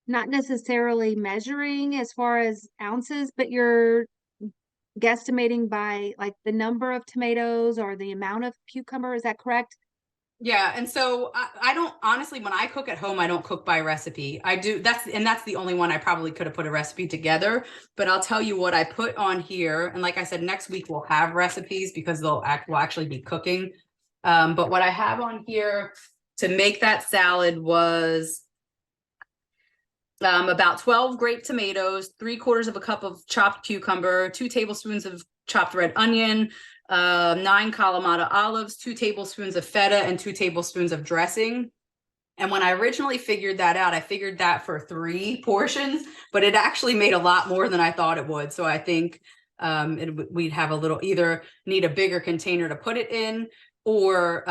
S1: not necessarily measuring as far as ounces, but you're guesstimating by like the number of tomatoes or the amount of cucumber. Is that correct?
S2: Yeah. And so I don't honestly, when I cook at home, I don't cook by recipe. I do that's the only one I probably could have put a recipe together, but I'll tell you what I put on here. And like I said, next week we'll have recipes because we'll actually be cooking. But what I have on here to make that salad was about 12 grape tomatoes, 3/4 of a cup of chopped cucumber, 2 tablespoons of chopped red onion, 9 Kalamata olives, 2 tablespoons of feta, and 2 tablespoons of dressing. And when I originally figured that out, I figured that for 3 portions, but it actually made a lot more than I thought it would. So I think We'd have a little, either need a bigger container to put it in, or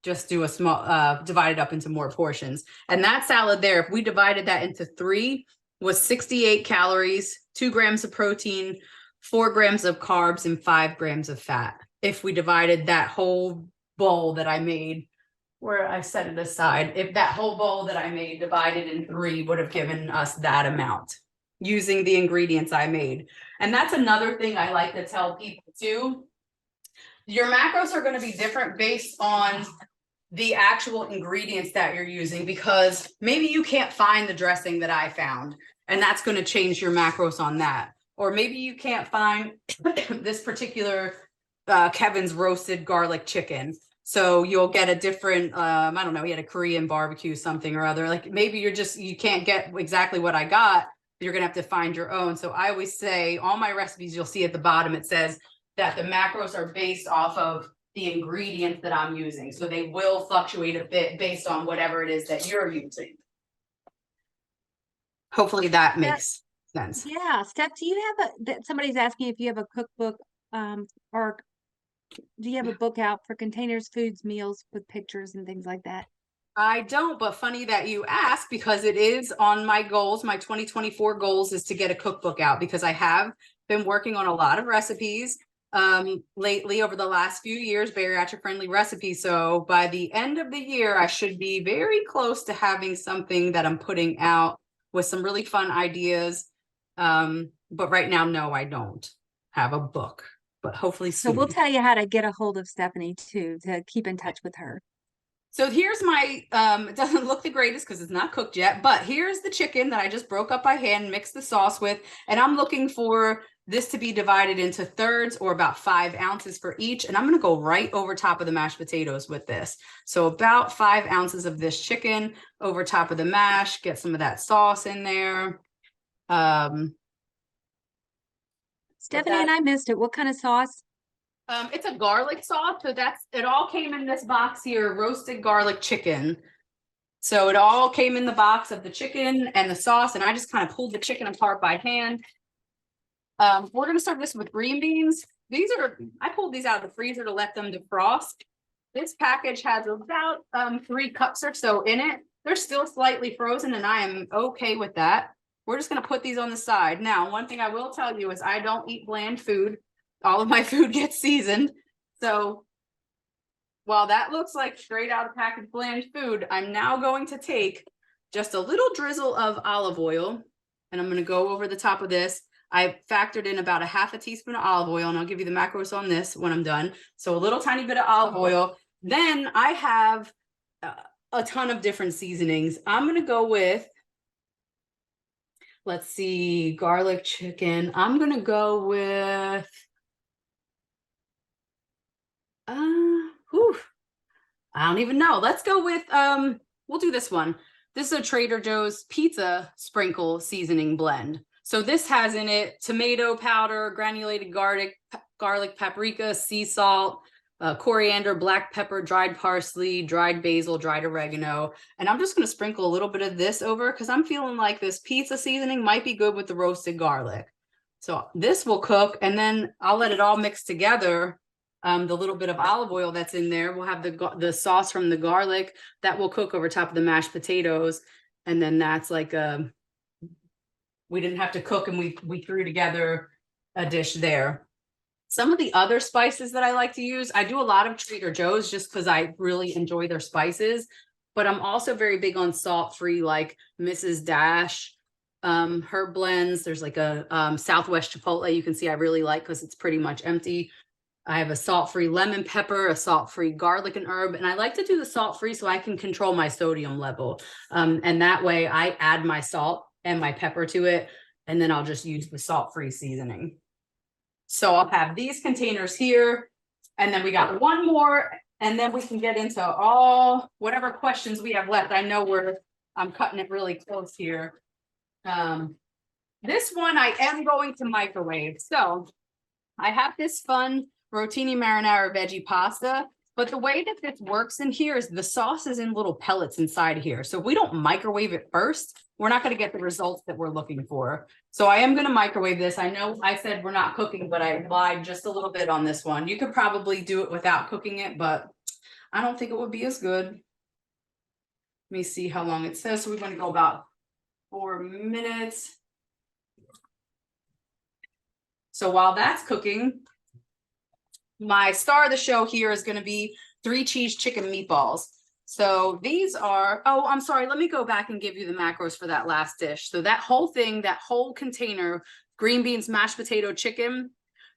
S2: just do a small, divide it up into more portions. And that salad there, if we divided that into 3, was 68 calories, 2 grams of protein, 4 grams of carbs, and 5 grams of fat. If we divided that whole bowl that I made, where I set it aside, if that whole bowl that I made divided in 3 would have given us that amount using the ingredients I made. And that's another thing I like to tell people too. Your macros are going to be different based on the actual ingredients that you're using, because maybe you can't find the dressing that I found, and that's going to change your macros on that. Or maybe you can't find this particular Kevin's roasted garlic chicken. So you'll get a different, I don't know, he had a Korean barbecue, something or other. Like maybe you can't get exactly what I got. You're going to have to find your own. So I always say all my recipes, you'll see at the bottom, it says that the macros are based off of the ingredients that I'm using. So they will fluctuate a bit based on whatever it is that you're using. Hopefully that makes sense.
S1: Yeah. Steph, do you have somebody's asking if you have a cookbook, or do you have a book out for containers, foods, meals with pictures and things like that?
S2: I don't, but funny that you ask, because it is on my goals. My 2024 goals is to get a cookbook out, because I have been working on a lot of recipes lately over the last few years, bariatric friendly recipes. So by the end of the year, I should be very close to having something that I'm putting out with some really fun ideas. But right now, no, I don't have a book, but hopefully soon.
S1: So we'll tell you how to get a hold of Stephanie too, to keep in touch with her.
S2: So here's my, it doesn't look the greatest because it's not cooked yet, but here's the chicken that I just broke up by hand, mixed the sauce with, and I'm looking for this to be divided into thirds, or about 5 ounces for each. And I'm going to go right over top of the mashed potatoes with this. So about 5 ounces of this chicken over top of the mash, get some of that sauce in there.
S1: Stephanie and I missed it. What kind of sauce?
S2: It's a garlic sauce. So it all came in this box here, roasted garlic chicken. So it all came in the box of the chicken and the sauce, and I just kind of pulled the chicken apart by hand. We're going to serve this with green beans. I pulled these out of the freezer to let them defrost. This package has about 3 cups or so in it. They're still slightly frozen, and I am okay with that. We're just going to put these on the side. Now, one thing I will tell you is I don't eat bland food. All of my food gets seasoned. So while that looks like straight out of packaged bland food, I'm now going to take just a little drizzle of olive oil, and I'm going to go over the top of this. I factored in about a half a teaspoon of olive oil, and I'll give you the macros on this when I'm done. So a little tiny bit of olive oil. Then I have a ton of different seasonings. I'm going to go with, let's see, garlic chicken. I'm going to go with, I don't even know. Let's go with, we'll do this one. This is a Trader Joe's pizza sprinkle seasoning blend. So this has in it tomato powder, granulated garlic, paprika, sea salt, coriander, black pepper, dried parsley, dried basil, dried oregano. And I'm just going to sprinkle a little bit of this over, because I'm feeling like this pizza seasoning might be good with the roasted garlic. So this will cook, and then I'll let it all mix together. The little bit of olive oil that's in there, we'll have the sauce from the garlic that will cook over top of the mashed potatoes. And then that's like we didn't have to cook, and we threw together a dish there. Some of the other spices that I like to use, I do a lot of Trader Joe's just because I really enjoy their spices, but I'm also very big on salt-free, like Mrs. Dash, herb blends. There's like a Southwest Chipotle you can see I really like because it's pretty much empty. I have a salt-free lemon pepper, a salt-free garlic and herb, and I like to do the salt-free so I can control my sodium level. And that way I add my salt and my pepper to it, and then I'll just use the salt-free seasoning. So I'll have these containers here, and then we got one more, and then we can get into all whatever questions we have left. I know I'm cutting it really close here. This one I am going to microwave. So I have this fun rotini marinara veggie pasta, But the way that this works in here is the sauce is in little pellets inside here. So if we don't microwave it first, we're not going to get the results that we're looking for. So I am going to microwave this. I know I said we're not cooking, but I lied just a little bit on this one. You could probably do it without cooking it, but I don't think it would be as good. Let me see how long it says. So we're going to go about 4 minutes. So while that's cooking, my star of the show here is going to be 3 cheese chicken meatballs. So these are, oh, I'm sorry. Let me go back and give you the macros for that last dish. So that whole thing, that whole container, green beans, mashed potato, chicken,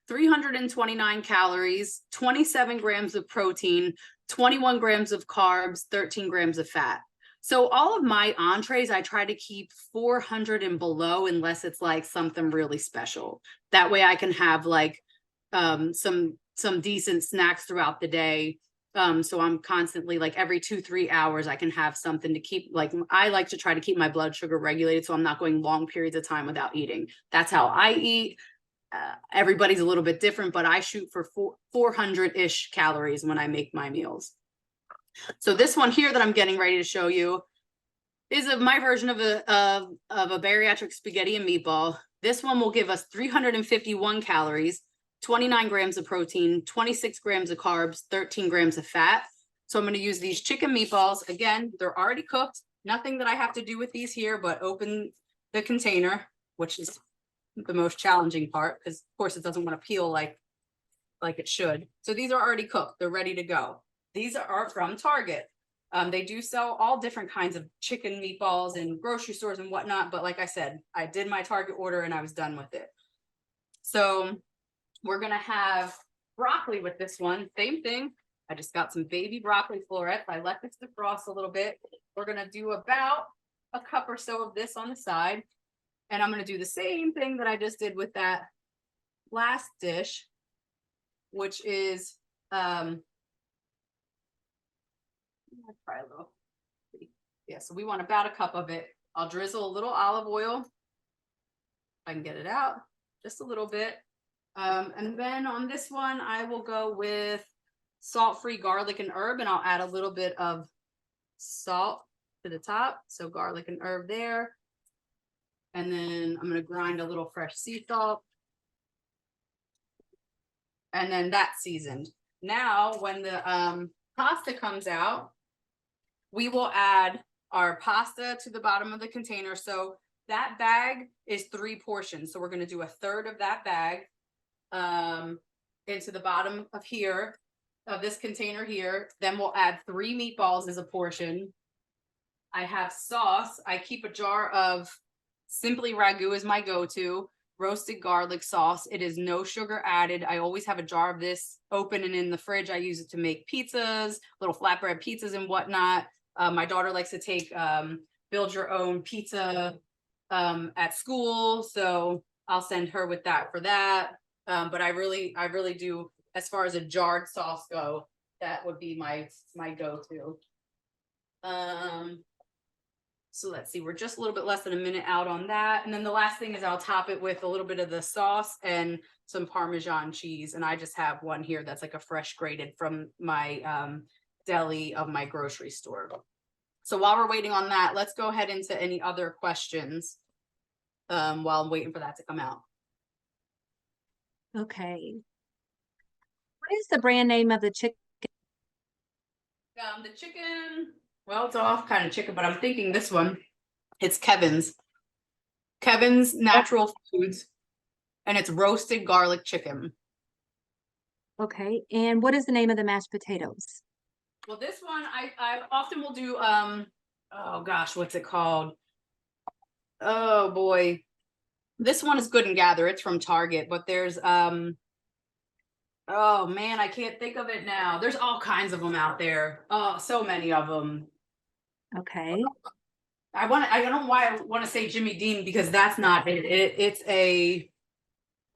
S2: 329 calories, 27 grams of protein, 21 grams of carbs, 13 grams of fat. So all of my entrees, I try to keep 400 and below unless it's like something really special. That way I can have like some decent snacks throughout the day. So I'm constantly like every 2-3 hours, I can have something to keep, like, I like to try to keep my blood sugar regulated. So I'm not going long periods of time without eating. That's how I eat. Everybody's a little bit different, but I shoot for 400-ish calories when I make my meals. So this one here that I'm getting ready to show you is my version of a bariatric spaghetti and meatball. This one will give us 351 calories, 29 grams of protein, 26 grams of carbs, 13 grams of fat. So I'm going to use these chicken meatballs. Again, they're already cooked. Nothing that I have to do with these here, but open the container, which is the most challenging part because of course it doesn't want to peel like it should. So these are already cooked. They're ready to go. These are from Target. They do sell all different kinds of chicken meatballs in grocery stores and whatnot. But like I said, I did my Target order and I was done with it. So we're going to have broccoli with this one. Same thing. I just got some baby broccoli florets. I let this defrost a little bit. We're going to do about a cup or so of this on the side. And I'm going to do the same thing that I just did with that last dish, which is, try a little. Yeah, so we want about a cup of it. I'll drizzle a little olive oil. If I can get it out just a little bit. And then on this one, I will go with salt-free garlic and herb, and I'll add a little bit of salt to the top. So garlic and herb there. And then I'm going to grind a little fresh sea salt. And then that's seasoned. Now, when the pasta comes out, we will add our pasta to the bottom of the container. So that bag is 3 portions. So we're going to do a third of that bag into the bottom of here, of this container here. Then we'll add 3 meatballs as a portion. I have sauce. I keep a jar of Simply Ragu is my go-to. Roasted garlic sauce. It is no sugar added. I always have a jar of this open and in the fridge. I use it to make pizzas, little flatbread pizzas and whatnot. My daughter likes to take build your own pizza at school. So I'll send her with that for that. But I really do, as far as a jarred sauce go, that would be my go-to. So let's see, we're just a little bit less than a minute out on that. And then the last thing is I'll top it with a little bit of the sauce and some Parmesan cheese. And I just have one here that's like a fresh grated from my deli of my grocery store. So while we're waiting on that, let's go ahead into any other questions while I'm waiting for that to come out.
S1: Okay. What is the brand name of the chicken?
S2: The chicken, well, it's all kind of chicken, but I'm thinking this one, it's Kevin's Natural Foods, and it's roasted garlic chicken.
S1: Okay. And what is the name of the mashed potatoes?
S2: Well, this one, I often will do, oh gosh, what's it called? Oh boy. This one is Good and Gather. It's from Target, but there's, oh man, I can't think of it now. There's all kinds of them out there. Oh, so many of them.
S1: Okay.
S2: I don't know why I want to say Jimmy Dean because that's not it. It's a,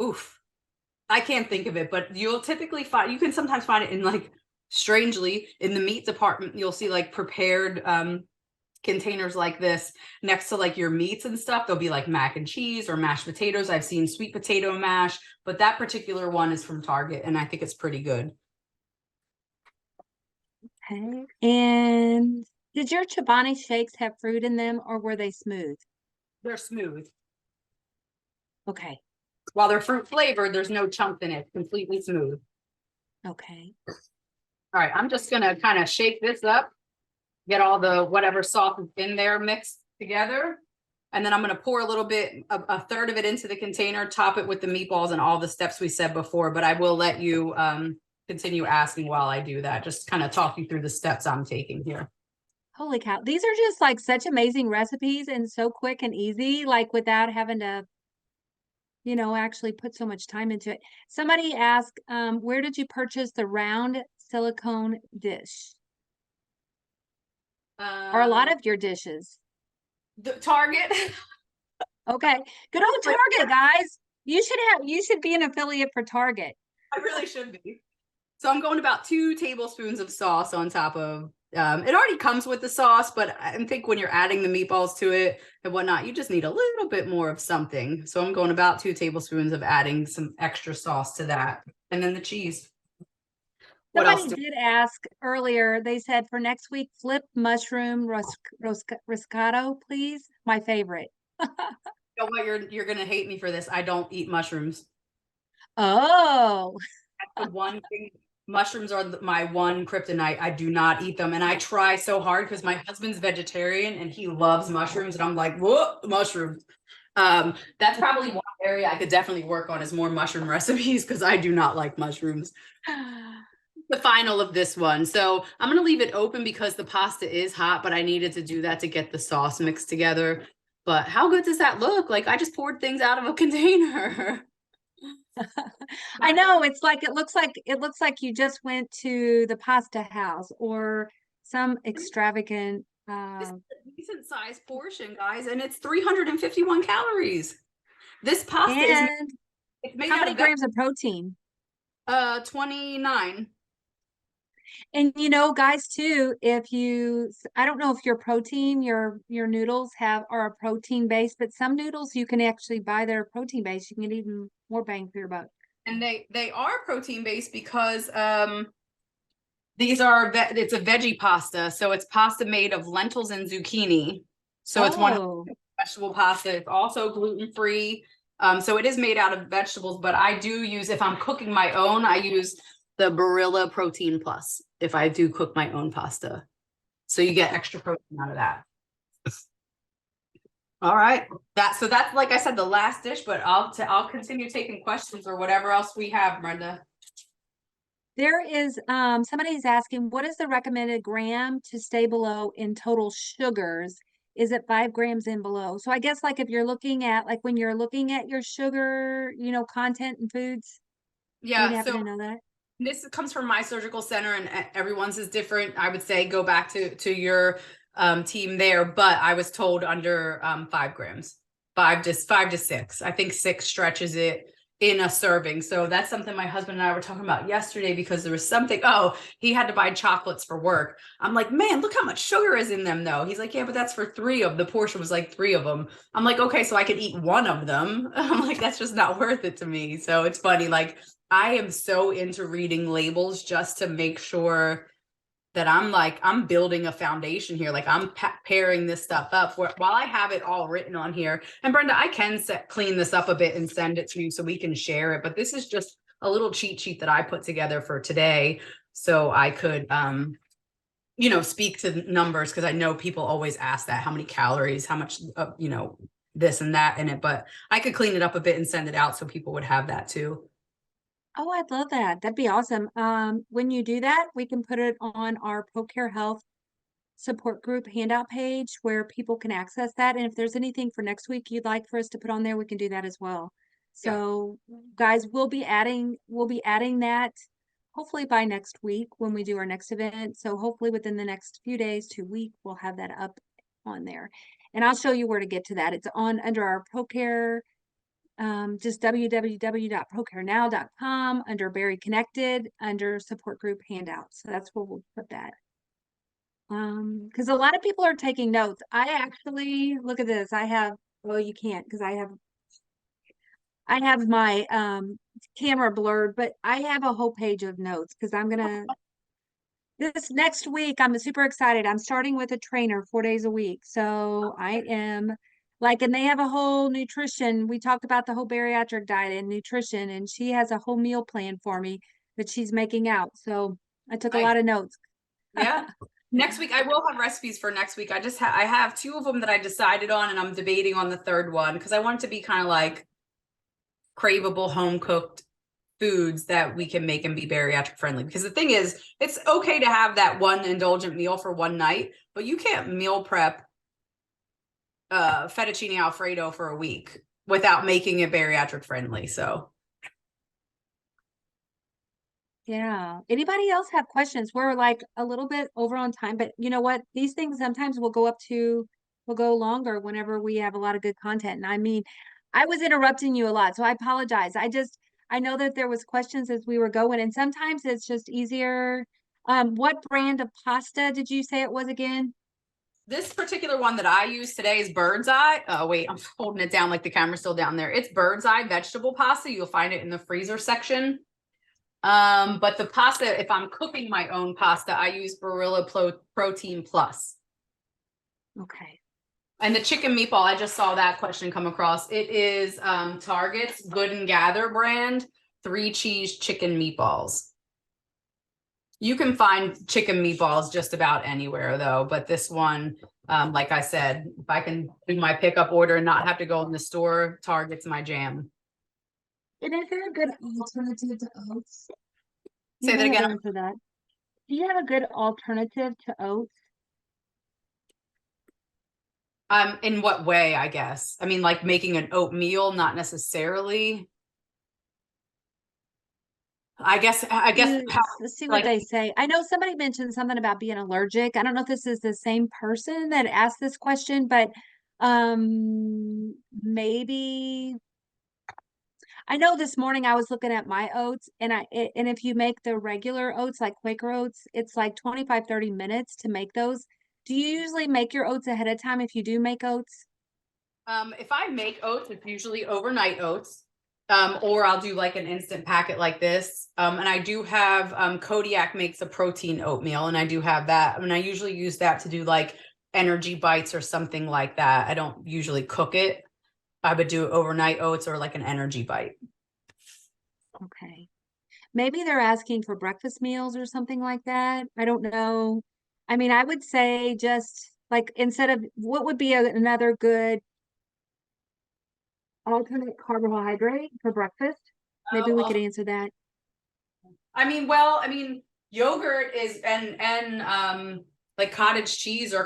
S2: oof. I can't think of it, but you'll typically find, you can sometimes find it in like, strangely, in the meat department, you'll see like prepared containers like this next to like your meats and stuff. There'll be like mac and cheese or mashed potatoes. I've seen sweet potato mash, but that particular one is from Target and I think it's pretty good.
S1: Okay. And did your Chobani shakes have fruit in them or were they smooth?
S2: They're smooth.
S1: Okay.
S2: While they're fruit flavored, there's no chunk in it. Completely smooth.
S1: Okay.
S2: All right, I'm just gonna kind of shake this up, get all the whatever sauce is in there mixed together. And then I'm gonna pour a little bit, a third of it into the container, top it with the meatballs and all the steps we said before, but I will let you continue asking while I do that. Just kind of talk you through the steps I'm taking here.
S1: Holy cow. These are just like such amazing recipes and so quick and easy, like without having to, actually put so much time into it. Somebody asked, where did you purchase the round silicone dish? Or a lot
S2: Um,
S1: of your dishes?
S2: the Target.
S1: Okay. Good old Target, guys. You should be an affiliate for Target.
S2: I really should be. So I'm going about 2 tablespoons of sauce on top of it already comes with the sauce, but I think when you're adding the meatballs to it and whatnot, you just need a little bit more of something. So I'm going about 2 tablespoons of adding some extra sauce to that. And then the cheese. What else
S1: Somebody
S2: do
S1: did ask earlier, they said for next week, flip mushroom riscotto, please. My favorite.
S2: you know what? You're gonna hate me for this. I don't eat mushrooms.
S1: Oh,
S2: The one thing, mushrooms are my one kryptonite. I do not eat them. And I try so hard because my husband's vegetarian and he loves mushrooms. And I'm like, whoa, mushrooms. That's probably one area I could definitely work on is more mushroom recipes because I do not like mushrooms. The final of this one. So I'm gonna leave it open because the pasta is hot, but I needed to do that to get the sauce mixed together. But how good does that look? Like I just poured things out of a container.
S1: I know. It's like it looks like you just went to the pasta house or some extravagant
S2: This is a decent sized portion, guys, and it's 351 calories. This pasta is
S1: and
S2: it's made
S1: how
S2: out
S1: many
S2: of veg
S1: grams of protein?
S2: 29.
S1: And guys, too, I don't know if your protein, your noodles are a protein base, but some noodles you can actually buy their protein base. You can get even more bang for your buck.
S2: And they are protein based because these are it's a veggie pasta, so it's pasta made of lentils and zucchini. So it's one
S1: Oh,
S2: vegetable pasta. It's also gluten free. So it is made out of vegetables, but I do use if I'm cooking my own, I use the Barilla Protein Plus if I do cook my own pasta. So you get extra protein out of that. All right. That's like I said, the last dish, but I'll continue taking questions or whatever else we have, Brenda.
S1: there is somebody's asking, what is the recommended gram to stay below in total sugars? Is it 5 grams and below? So I guess like if you're looking at like when you're looking at your sugar, content in foods, do you
S2: Yeah,
S1: happen
S2: so
S1: to know that?
S2: this comes from my surgical center and everyone's is different. I would say go back to your team there, but I was told under 5 grams, 5 to 6. I think 6 stretches it in a serving. So that's something my husband and I were talking about yesterday because there was something, oh, he had to buy chocolates for work. I'm like, man, look how much sugar is in them though. He's like, yeah, but that's for 3 of the portion was like 3 of them. I'm like, okay, so I could eat 1 of them. I'm like, that's just not worth it to me. So it's funny, like I am so into reading labels just to make sure that I'm building a foundation here. Like I'm pairing this stuff up while I have it all written on here. And Brenda, I can clean this up a bit and send it to you so we can share it. But this is just a little cheat sheet that I put together for today. So I could, speak to numbers because I know people always ask that how many calories, how much, this and that in it. But I could clean it up a bit and send it out so people would have that too.
S1: Oh, I'd love that. That'd be awesome. When you do that, we can put it on our ProCare Health support group handout page where people can access that. And if there's anything for next week you'd like for us to put on there, we can do that as well.
S2: Yeah.
S1: So guys, we'll be adding that hopefully by next week when we do our next event. So hopefully within the next few days to week, we'll have that up on there. And I'll show you where to get to that. It's on under our ProCare just www.procarenow.com under Bari Connected under support group handouts. So that's where we'll put that. Because a lot of people are taking notes. I actually look at this. Well, you can't because I have my camera blurred, but I have a whole page of notes because this next week, I'm super excited. I'm starting with a trainer 4 days a week. So I am like, and they have a whole nutrition. We talked about the whole bariatric diet and nutrition, and she has a whole meal plan for me that she's making out. So I took a
S2: Nice.
S1: lot of notes.
S2: Yeah. Next week, I will have recipes for next week. I have two of them that I decided on, and I'm debating on the third one because I want it to be kind of like craveable home cooked foods that we can make and be bariatric friendly. Because the thing is, it's okay to have that one indulgent meal for one night, but you can't meal prep fettuccine alfredo for a week without making it bariatric friendly. So
S1: Yeah. Anybody else have questions? We're like a little bit over on time, but you know what? These things sometimes will go longer whenever we have a lot of good content. And I mean, I was interrupting you a lot, so I apologize. I know that there was questions as we were going, and sometimes it's just easier. What brand of pasta did you say it was again?
S2: this particular one that I use today is Bird's Eye. Oh, wait, I'm holding it down like the camera's still down there. It's Bird's Eye vegetable pasta. You'll find it in the freezer section. But the pasta, if I'm cooking my own pasta, I use Protein Plus.
S1: Okay.
S2: And the chicken meatball, I just saw that question come across. It is Target's Good and Gather brand, 3-cheese chicken meatballs. You can find chicken meatballs just about anywhere though, but this one, like I said, if I can do my pickup order and not have to go in the store, Target's my jam.
S1: And is there a good alternative to oats? You
S2: Say that
S1: may have
S2: again.
S1: answered that. Do you have a good alternative to oats?
S2: In what way, I guess? I mean, like making an oatmeal, not necessarily. I guess how,
S1: Let's see what
S2: like,
S1: they say. I know somebody mentioned something about being allergic. I don't know if this is the same person that asked this question, but maybe I know this morning I was looking at my oats and if you make the regular oats like Quaker oats, it's like 25-30 minutes to make those. Do you usually make your oats ahead of time if you do make oats?
S2: if I make oats, it's usually overnight oats. Or I'll do like an instant packet like this. And I do have Kodiak makes a protein oatmeal, and I do have that. I mean, I usually use that to do like energy bites or something like that. I don't usually cook it. I would do overnight oats or like an energy bite.
S1: Okay. Maybe they're asking for breakfast meals or something like that. I don't know. I mean, I would say just like instead of what would be another good alternate carbohydrate for breakfast? Maybe we
S2: Oh,
S1: could answer that.
S2: I mean, yogurt is and like cottage cheese or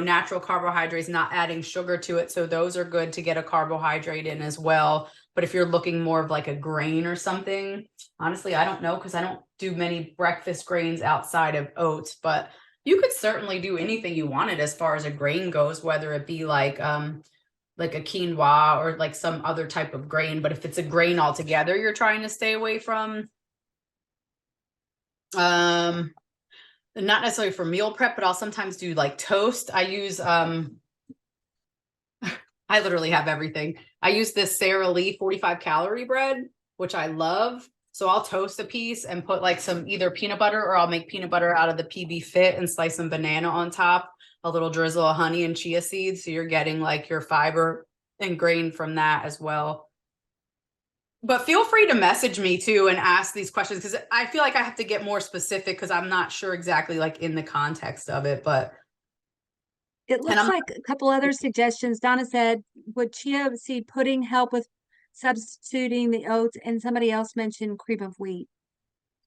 S2: natural carbohydrates, not adding sugar to it. So those are good to get a carbohydrate in as well. But if you're looking more of like a grain or something, honestly, I don't know because I don't do many breakfast grains outside of oats, but you could certainly do anything you wanted as far as a grain goes, whether it be like a quinoa or like some other type of grain. But if it's a grain altogether you're trying to stay away from, um, not necessarily for meal prep, but I'll sometimes do like toast. I literally have everything. I use this Sara Lee 45 calorie bread, which I love. So I'll toast a piece and put like some either peanut butter, or I'll make peanut butter out of the PB Fit and slice some banana on top, a little drizzle of honey and chia seeds. So you're getting like your fiber and grain from that as well. But feel free to message me too and ask these questions, because I feel like I have to get more specific because I'm not sure exactly like in the context of it. But
S1: It
S2: and
S1: looks
S2: I'm
S1: like a couple other suggestions. Donna said, would chia seed pudding help with substituting the oats? And somebody else mentioned cream of wheat.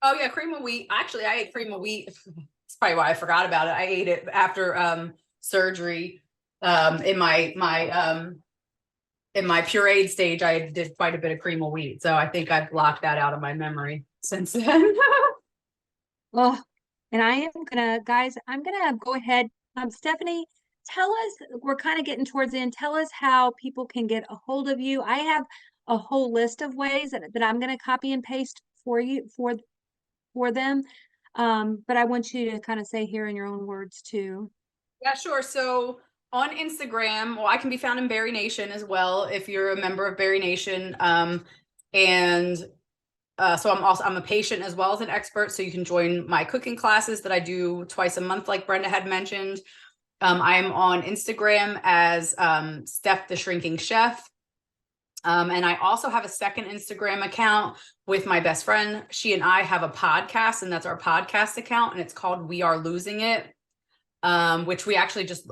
S2: Oh yeah, cream of wheat. Actually, I ate cream of wheat. It's probably why I forgot about it. I ate it after surgery. In my pureed stage, I did quite a bit of cream of wheat. So I think I've blocked that out of my memory since then.
S1: Oh, and I am gonna, guys, I'm gonna go ahead. Stephanie, tell us, we're kind of getting towards the end. Tell us how people can get a hold of you. I have a whole list of ways that I'm gonna copy and paste for you for them. But I want you to kind of say here in your own words too.
S2: Yeah, sure. So on Instagram, well, I can be found in Bari Nation as well if you're a member of Bari Nation. And So I'm a patient as well as an expert. So you can join my cooking classes that I do twice a month, like Brenda had mentioned. I'm on Instagram as Steph the Shrinking Chef. And I also have a second Instagram account with my best friend. She and I have a podcast, and that's our podcast account, and it's called We Are Losing It, which we actually just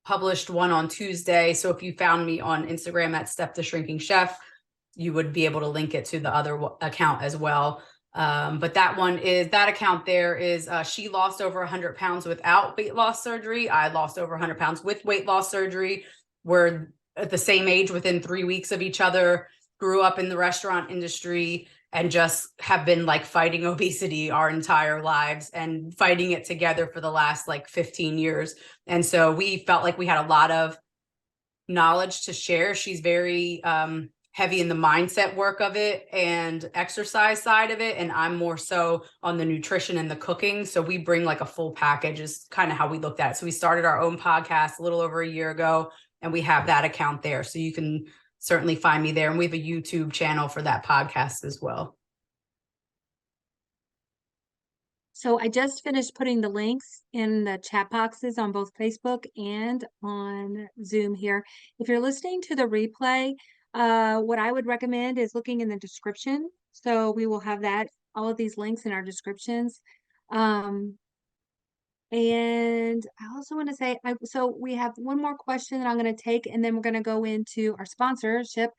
S2: published one on Tuesday. So if you found me on Instagram at Steph the Shrinking Chef, you would be able to link it to the other account as well. But that account there is, she lost over 100 pounds without weight loss surgery. I lost over 100 pounds with weight loss surgery. We're at the same age within 3 weeks of each other, grew up in the restaurant industry, and just have been like fighting obesity our entire lives and fighting it together for the last like 15 years. And so we felt like we had a lot of knowledge to share. She's very heavy in the mindset work of it and exercise side of it, and I'm more so on the nutrition and the cooking. So we bring like a full package is kind of how we looked at it. So we started our own podcast a little over a year ago, and we have that account there, so you can certainly find me there, and we have a YouTube channel for that podcast as well.
S1: So I just finished putting the links in the chat boxes on both Facebook and on Zoom here. If you're listening to the replay, what I would recommend is looking in the description. So we will have all of these links in our descriptions. And I also want to say, so we have one more question that I'm going to take, and then we're going to go into our sponsorship.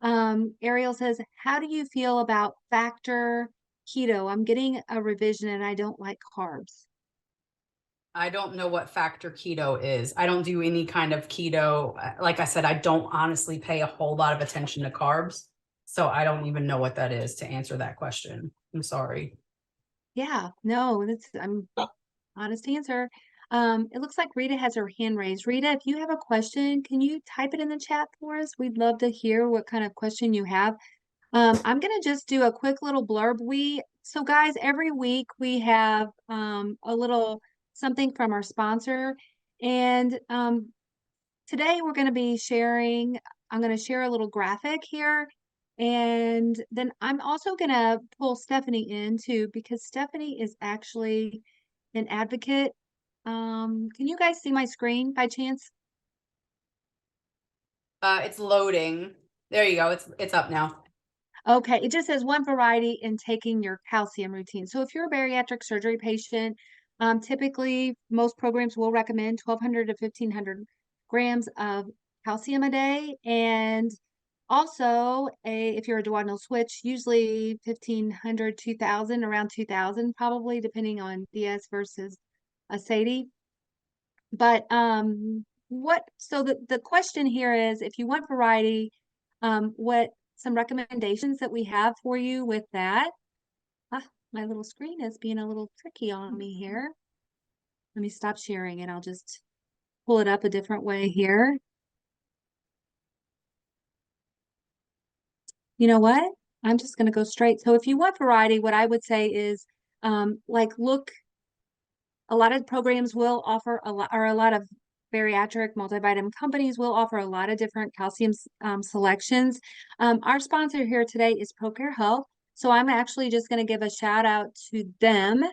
S1: Ariel says, how do you feel about Factor Keto? I'm getting a revision and I don't like carbs.
S2: I don't know what Factor Keto is. I don't do any kind of keto. Like I said, I don't honestly pay a whole lot of attention to carbs. So I don't even know what that is to answer that question. I'm sorry.
S1: Yeah, no, I'm honest answer. It looks like Rita has her hand raised. Rita, if you have a question, can you type it in the chat for us? We'd love to hear what kind of question you have. I'm gonna just do a quick little blurb. So guys, every week we have a little something from our sponsor, and today we're going to be sharing. I'm going to share a little graphic here, and then I'm also going to pull Stephanie in too, because Stephanie is actually an advocate. Can you guys see my screen by chance?
S2: It's loading. There you go. It's up now.
S1: Okay, it just says one variety in taking your calcium routine. So if you're a bariatric surgery patient, typically most programs will recommend 1,200 to 1,500 grams of calcium a day. And also, if you're a duodenal switch, usually 1,500, 2,000, around 2,000 probably, depending on DS versus a SATI. But so the question here is, if you want variety, what some recommendations that we have for you with that. My little screen is being a little tricky on me here. Let me stop sharing and I'll just pull it up a different way here. You know what? I'm just going to go straight. So if you want variety, what I would say is look, a lot of programs will offer a lot of bariatric multivitamin companies will offer a lot of different calcium selections. Our sponsor here today is ProCare Health. So I'm actually just going to give a shout out to them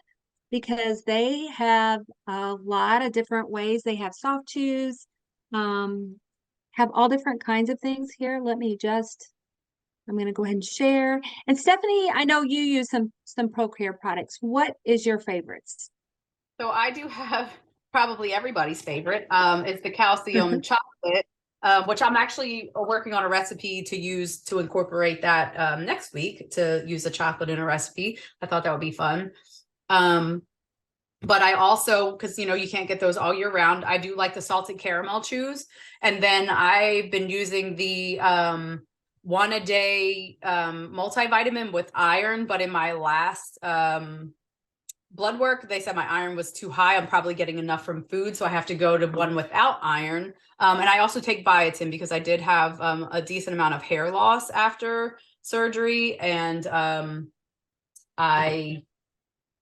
S1: because they have a lot of different ways. They have soft chews, have all different kinds of things here. I'm going to go ahead and share. And Stephanie, I know you use some ProCare products. What is your favorites?
S2: So I do have probably everybody's favorite. It's the calcium chocolate, which I'm actually working on a recipe to use to incorporate that next week, to use the chocolate in a recipe. I thought that would be fun. But I also, because you can't get those all year round, I do like the salted caramel chews. And then I've been using the one a day multivitamin with iron, but in my last blood work, they said my iron was too high. I'm probably getting enough from food, so I have to go to one without iron. And I also take biotin because I did have a decent amount of hair loss after surgery, and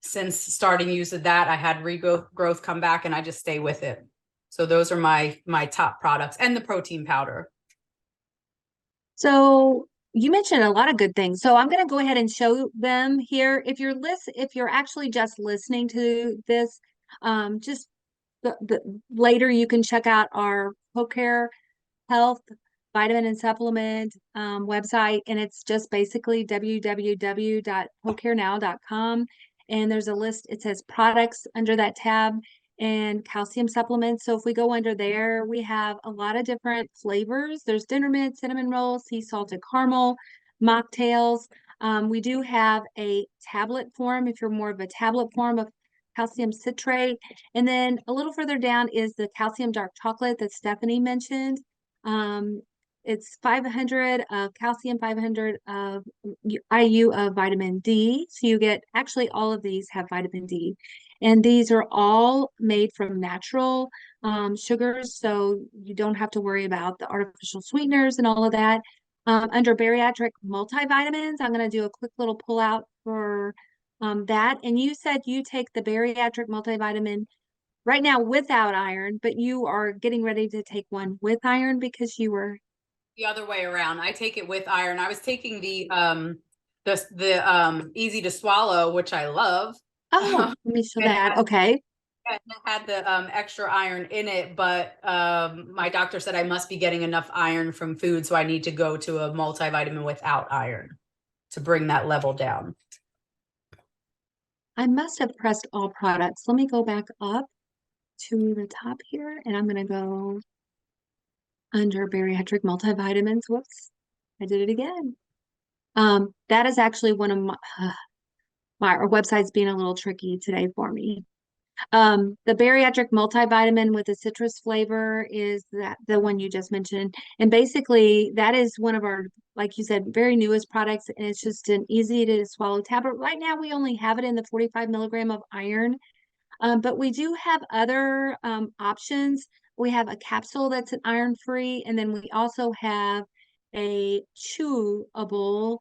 S2: since starting use of that, I had regrowth come back, and I just stay with it. So those are my top products, and the protein powder.
S1: So You mentioned a lot of good things. So I'm going to go ahead and show them here. If you're actually just listening to this, just later you can check out our ProCare health vitamin and supplement website, and it's just basically www.procarenow.com. And there's a list, it says products under that tab and calcium supplements. So if we go under there, we have a lot of different flavors. There's dinner mint, cinnamon roll, sea salted caramel, mocktails. We do have a tablet form if you're more of a tablet form of calcium citrate. And then a little further down is the calcium dark chocolate that Stephanie mentioned. Um, it's 500 of calcium, 500 of IU of vitamin D. So you get, actually all of these have vitamin D. And these are all made from natural sugars. So you don't have to worry about the artificial sweeteners and all of that. Under bariatric multivitamins, I'm going to do a quick little pull out for that. And you said you take the bariatric multivitamin right now without iron, but you are getting ready to take one with iron because you were.
S2: The other way around. I take it with iron. I was taking the easy to swallow, which I love.
S1: Oh, let me show
S2: It
S1: that. Okay.
S2: had the extra iron in it, but my doctor said I must be getting enough iron from food, so I need to go to a multivitamin without iron to bring that level down.
S1: I must have pressed all products. Let me go back up to the top here, and I'm going to go under bariatric multivitamins. Whoops, I did it again. That is actually one of my our website's being a little tricky today for me. The bariatric multivitamin with the citrus flavor is that the one you just mentioned. And basically that is one of our, like you said, very newest products. And it's just an easy to swallow tablet. Right now we only have it in the 45 milligram of iron. But we do have other options. We have a capsule that's an iron free, and then we also have a chewable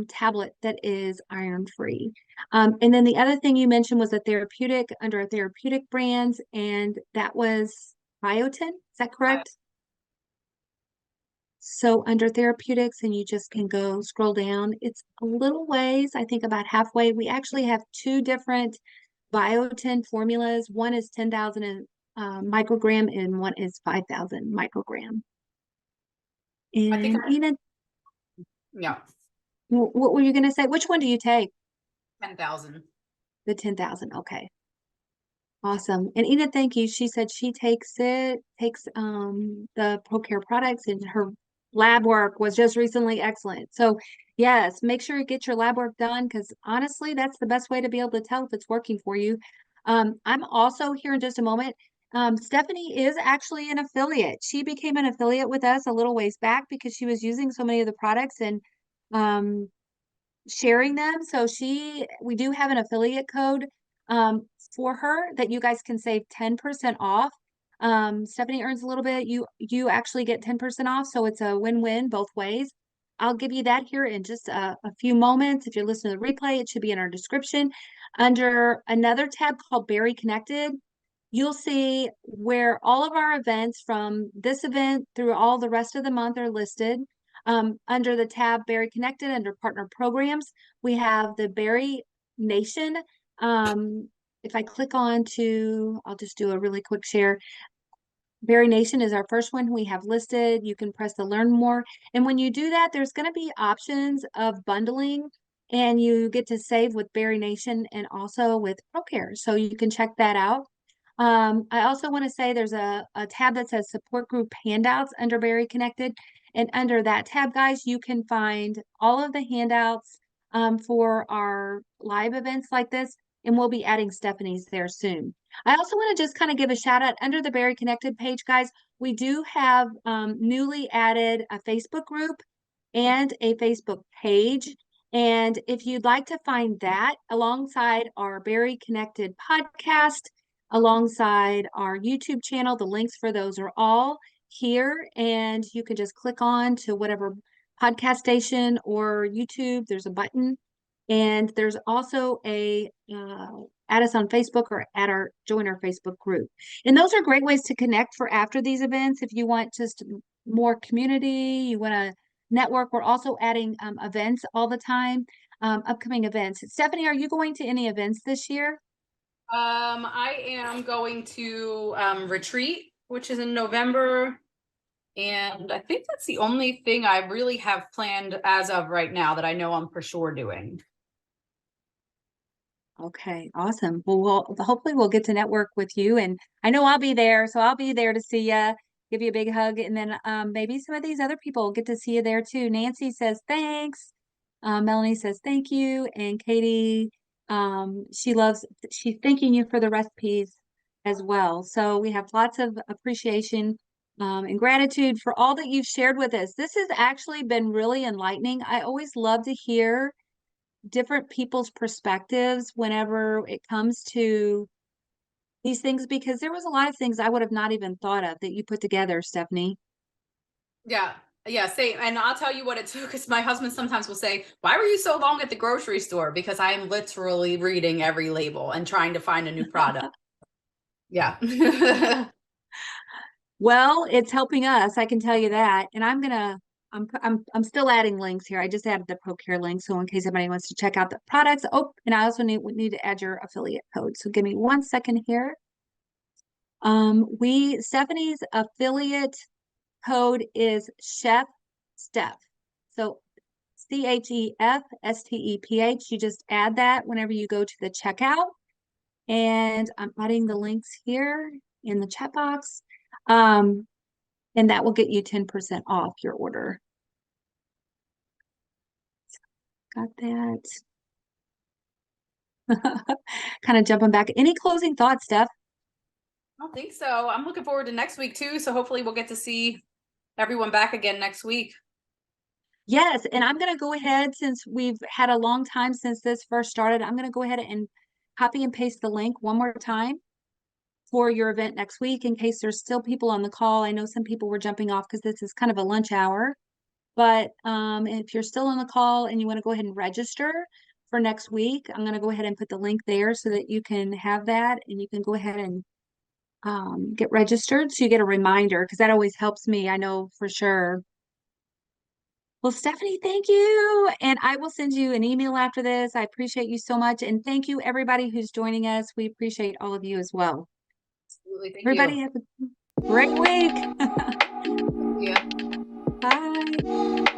S1: tablet that is iron free. And then the other thing you mentioned was a therapeutic under a therapeutic brands, and that was biotin. Is that correct? So under therapeutics, and you just can go scroll down, it's a little ways, I think about halfway. We actually have two different biotin formulas. One is 10,000 microgram and one is 5,000 microgram.
S2: I think
S1: And Ina,
S2: yeah,
S1: what were you going to say? Which one do you take?
S2: 10,000.
S1: The 10,000. Okay. Awesome. And Ina, thank you. She said she takes the ProCare products, and her lab work was just recently excellent. So yes, make sure you get your lab work done, because honestly, that's the best way to be able to tell if it's working for you. I'm also here in just a moment. Stephanie is actually an affiliate. She became an affiliate with us a little ways back because she was using so many of the products and um, sharing them. So we do have an affiliate code for her that you guys can save 10% off. Stephanie earns a little bit. You actually get 10% off, so it's a win-win both ways. I'll give you that here in just a few moments. If you're listening to the replay, it should be in our description. Under another tab called Bari Connected, you'll see where all of our events from this event through all the rest of the month are listed. Under the tab Bari Connected, under partner programs, we have the Bari Nation. If I click on to, I'll just do a really quick share. Bari Nation is our first one we have listed. You can press the learn more. And when you do that, there's going to be options of bundling, and you get to save with Bari Nation and also with ProCare. So you can check that out. I also want to say there's a tab that says support group handouts under Bari Connected. And under that tab, guys, you can find all of the handouts for our live events like this. And we'll be adding Stephanie's there soon. I also want to just kind of give a shout out under the Bari Connected page, guys. We do have newly added a Facebook group and a Facebook page. And if you'd like to find that alongside our Bari Connected podcast, alongside our YouTube channel, the links for those are all here. And you can just click on to whatever podcast station or YouTube. There's a button. And there's also a add us on Facebook or join our Facebook group. And those are great ways to connect for after these events. If you want just more community, you want to network. We're also adding events all the time, upcoming events. Stephanie, are you going to any events this year?
S2: I am going to retreat, which is in November. And I think that's the only thing I really have planned as of right now that I know I'm for sure doing.
S1: Okay, awesome. Well, hopefully we'll get to network with you, and I know I'll be there, so I'll be there to see you, give you a big hug, and then maybe some of these other people will get to see you there too. Nancy says thanks. Melanie says thank you, and Katie, she's thanking you for the recipes as well. So we have lots of appreciation and gratitude for all that you've shared with us. This has actually been really enlightening. I always love to hear different people's perspectives whenever it comes to these things, because there was a lot of things I would have not even thought of that you put together, Stephanie.
S2: Yeah. Yeah, same. And I'll tell you what it took, because my husband sometimes will say, "Why were you so long at the grocery store?" Because I am literally reading every label and trying to find a new product. Yeah.
S1: Well, it's helping us, I can tell you that. And I'm still adding links here. I just added the ProCare link, so in case anybody wants to check out the products. Oh, and I also need to add your affiliate code. So give me 1 second here. Stephanie's affiliate code is Chef Steph. So CHEFSTEPH. You just add that whenever you go to the checkout. And I'm adding the links here in the chat box. And that will get you 10% off your order. Got that. Kind of jumping back. Any closing thoughts, Steph?
S2: I don't think so. I'm looking forward to next week too. So hopefully we'll get to see everyone back again next week.
S1: Yes, and I'm going to go ahead, since we've had a long time since this first started, I'm going to go ahead and copy and paste the link one more time for your event next week in case there's still people on the call. I know some people were jumping off because this is kind of a lunch hour, but if you're still on the call and you want to go ahead and register for next week, I'm going to go ahead and put the link there so that you can have that and you can go ahead and get registered so you get a reminder, because that always helps me. I know for sure. Well, Stephanie, thank you. And I will send you an email after this. I appreciate you so much. And thank you, everybody who's joining us. We appreciate all of you as well.
S2: Absolutely. Thank
S1: Everybody
S2: you.
S1: have a great week.
S2: Yeah.
S1: Bye.